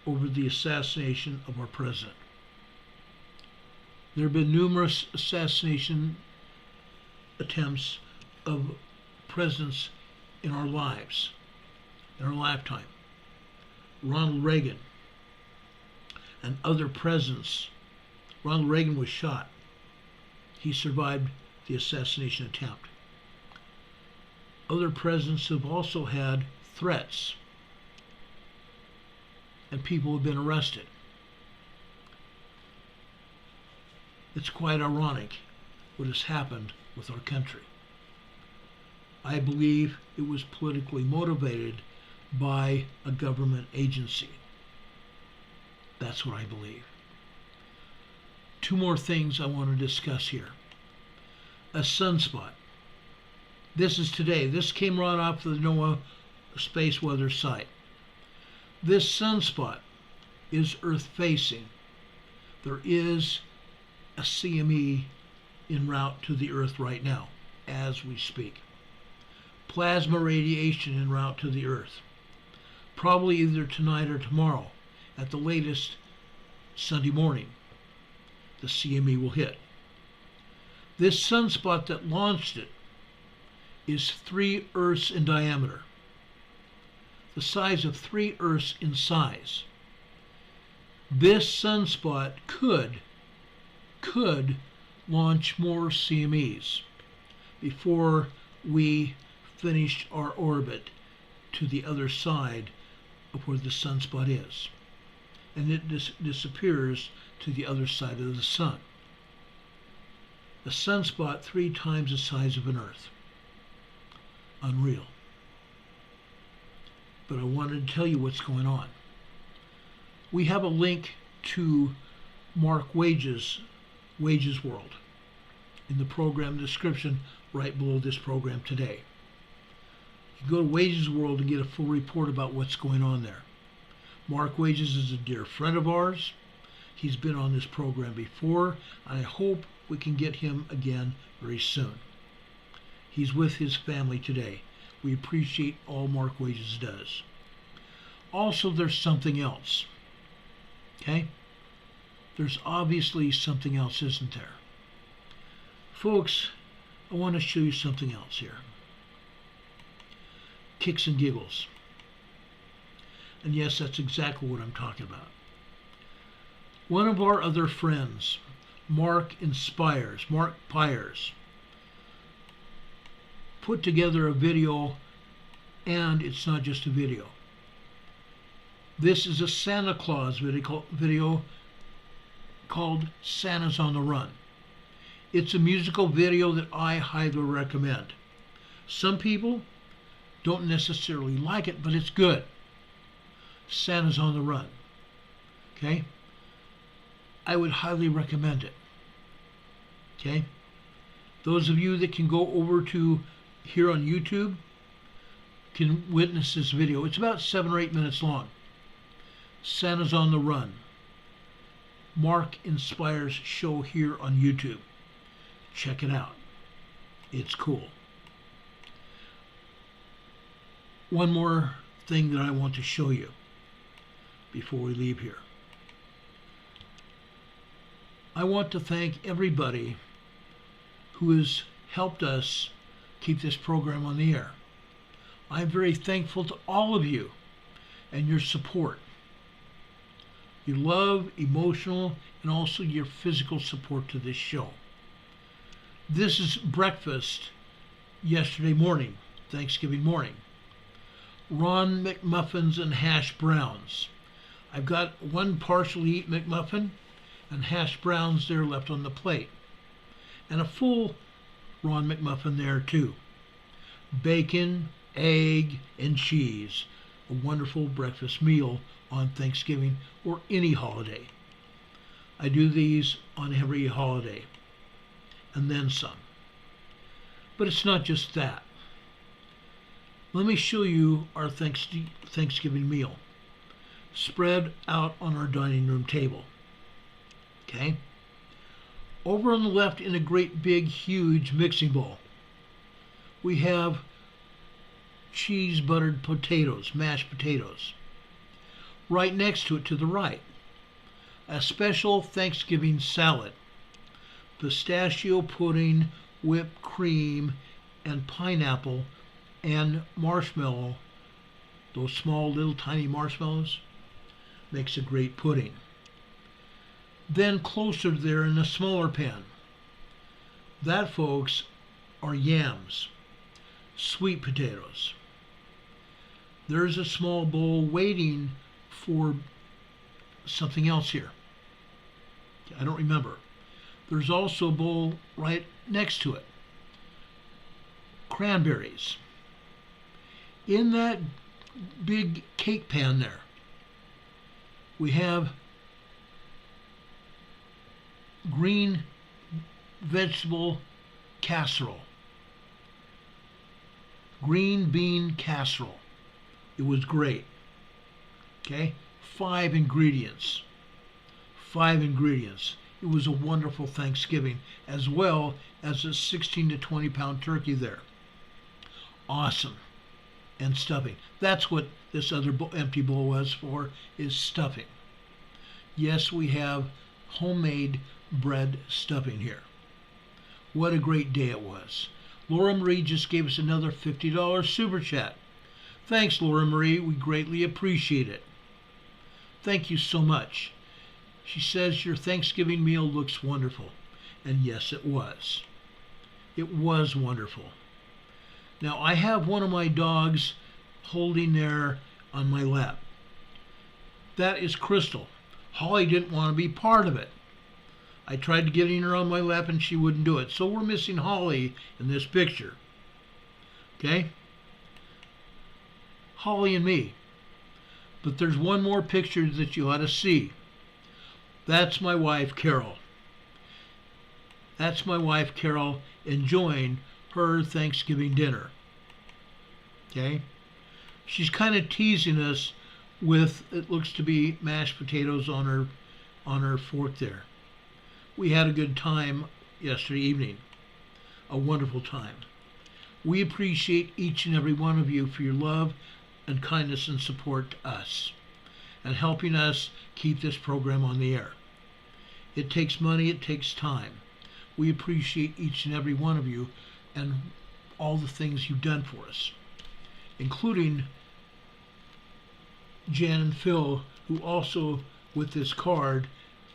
over the assassination of our president. There have been numerous assassination attempts of presidents in our lives, in our lifetime. Ronald Reagan and other presidents. Ronald Reagan was shot. He survived the assassination attempt. Other presidents have also had threats, and people have been arrested. It's quite ironic what has happened with our country. I believe it was politically motivated by a government agency. That's what I believe. Two more things I want to discuss here. A sunspot. This is today. This came right off the NOAA space weather site. This sunspot is Earth facing. There is a CME en route to the Earth right now, as we speak. Plasma radiation en route to the Earth. Probably either tonight or tomorrow. At the latest, Sunday morning, the CME will hit. This sunspot that launched it is 3 Earths in diameter. The size of 3 Earths in size. This sunspot could launch more CMEs before we finish our orbit to the other side of where the sunspot is. And it disappears to the other side of the sun. A sunspot 3 times the size of an Earth. Unreal. But I wanted to tell you what's going on. We have a link to Mark Wages' World in the program description right below this program today. You can go to Wages' World and get a full report about what's going on there. Mark Wages is a dear friend of ours. He's been on this program before. I hope we can get him again very soon. He's with his family today. We appreciate all Mark Wages does. Also, there's something else. Okay? There's obviously something else, isn't there? Folks, I want to show you something else here. Kicks and giggles. And yes, that's exactly what I'm talking about. One of our other friends, Mark Pyers, put together a video, and it's not just a video. This is a Santa Claus video called Santa's on the Run. It's a musical video that I highly recommend. Some people don't necessarily like it, but it's good. Santa's on the Run. Okay? I would highly recommend it. Okay? Those of you that can go over to here on YouTube can witness this video. It's about 7 or 8 minutes long. Santa's on the Run. Mark Inspires show here on YouTube. Check it out. It's cool. One more thing that I want to show you before we leave here. I want to thank everybody who has helped us keep this program on the air. I'm very thankful to all of you and your support. Your love, emotional, and also your physical support to this show. This is breakfast yesterday morning, Thanksgiving morning. Ron McMuffins and hash browns. I've got one partially eaten McMuffin and hash browns there left on the plate. And a full Ron McMuffin there too. Bacon, egg, and cheese. A wonderful breakfast meal on Thanksgiving or any holiday. I do these on every holiday. And then some. But it's not just that. Let me show you our Thanksgiving meal spread out on our dining room table. Okay? Over on the left in a great big huge mixing bowl, we have cheese buttered potatoes, mashed potatoes. Right next to it to the right, a special Thanksgiving salad, pistachio pudding, whipped cream, and pineapple and marshmallow. Those small little tiny marshmallows makes a great pudding. Then closer there in a smaller pan, that, folks, are yams, sweet potatoes. There's a small bowl waiting for something else here. I don't remember. There's also a bowl right next to it. Cranberries. In that big cake pan there, we have green vegetable casserole. Green bean casserole. It was great. Okay? 5 ingredients. 5 ingredients. It was a wonderful Thanksgiving, as well as a 16 to 20 pound turkey there. Awesome. And stuffing. That's what this other empty bowl was for, is stuffing. Yes, we have homemade bread stuffing here. What a great day it was. Laura Marie just gave us another $50 super chat. Thanks, Laura Marie. We greatly appreciate it. Thank you so much. She says your Thanksgiving meal looks wonderful. And yes, it was. It was wonderful. Now, I have one of my dogs holding there on my lap. That is Crystal. Holly didn't want to be part of it. I tried getting her on my lap and she wouldn't do it. So we're missing Holly in this picture. Okay? Holly and me. But there's one more picture that you ought to see. That's my wife, Carol. That's my wife, Carol, enjoying her Thanksgiving dinner. Okay? She's kind of teasing us with, it looks to be mashed potatoes on her fork there. We had a good time yesterday evening. A wonderful time. We appreciate each and every one of you for your love and kindness and support to us and helping us keep this program on the air. It takes money, it takes time. We appreciate each and every one of you and all the things you've done for us, including Jan and Phil, who also, with this card,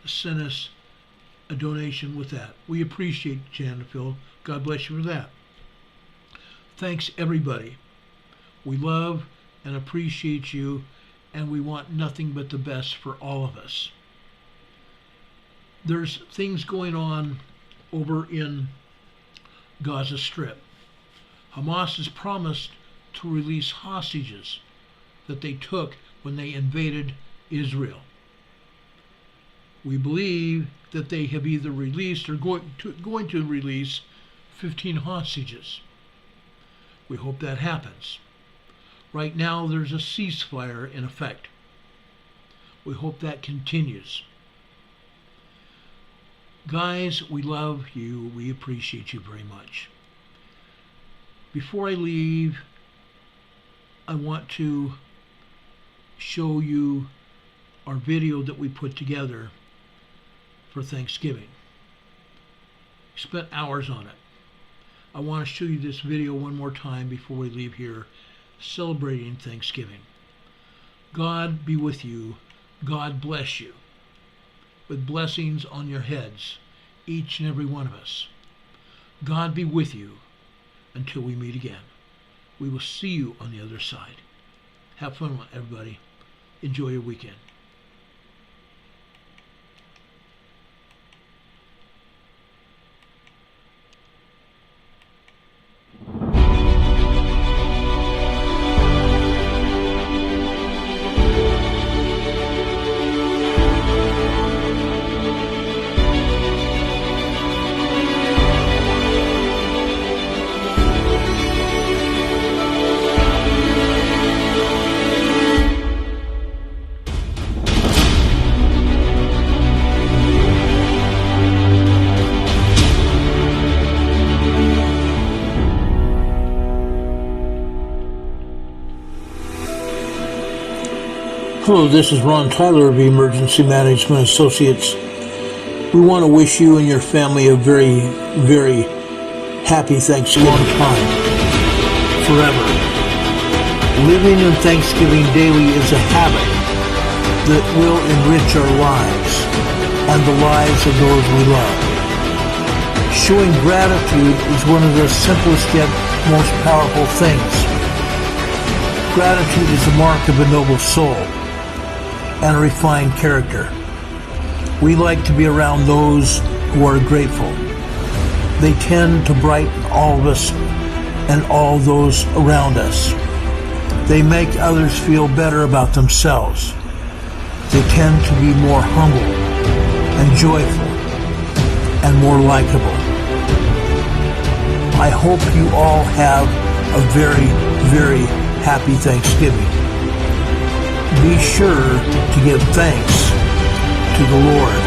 sent us a donation with that. We appreciate Jan and Phil. God bless you for that. Thanks, everybody. We love and appreciate you, and we want nothing but the best for all of us. There's things going on over in Gaza Strip. Hamas has promised to release hostages that they took when they invaded Israel. We believe that they have either released or going to release 15 hostages. We hope that happens. Right now there's a ceasefire in effect. We hope that continues. Guys, we love you. We appreciate you very much. Before I leave, I want to show you our video that we put together for Thanksgiving. We spent hours on it. I want to show you this video one more time before we leave here, celebrating Thanksgiving. God be with you. God bless you. With blessings on your heads, each and every one of us. God be with you until we meet again. We will see you on the other side. Have fun, everybody. Enjoy your weekend. Hello, this is Ron Tyler of Emergency Management Associates. We want to wish you and your family a very, very happy Thanksgiving time, forever. Living in Thanksgiving daily is a habit that will enrich our lives and the lives of those we love. Showing gratitude is one of the simplest yet most powerful things. Gratitude is the mark of a noble soul and a refined character. We like to be around those who are grateful. They tend to brighten all of us and all those around us. They make others feel better about themselves. They tend to be more humble and joyful and more likable. I hope you all have a very, very happy Thanksgiving. Be sure to give thanks to the Lord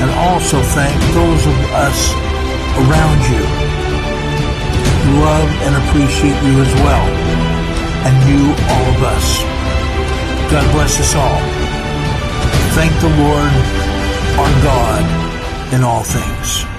and also thank those of us around you who love and appreciate you as well, and you, all of us. God bless us all. Thank the Lord, our God, in all things.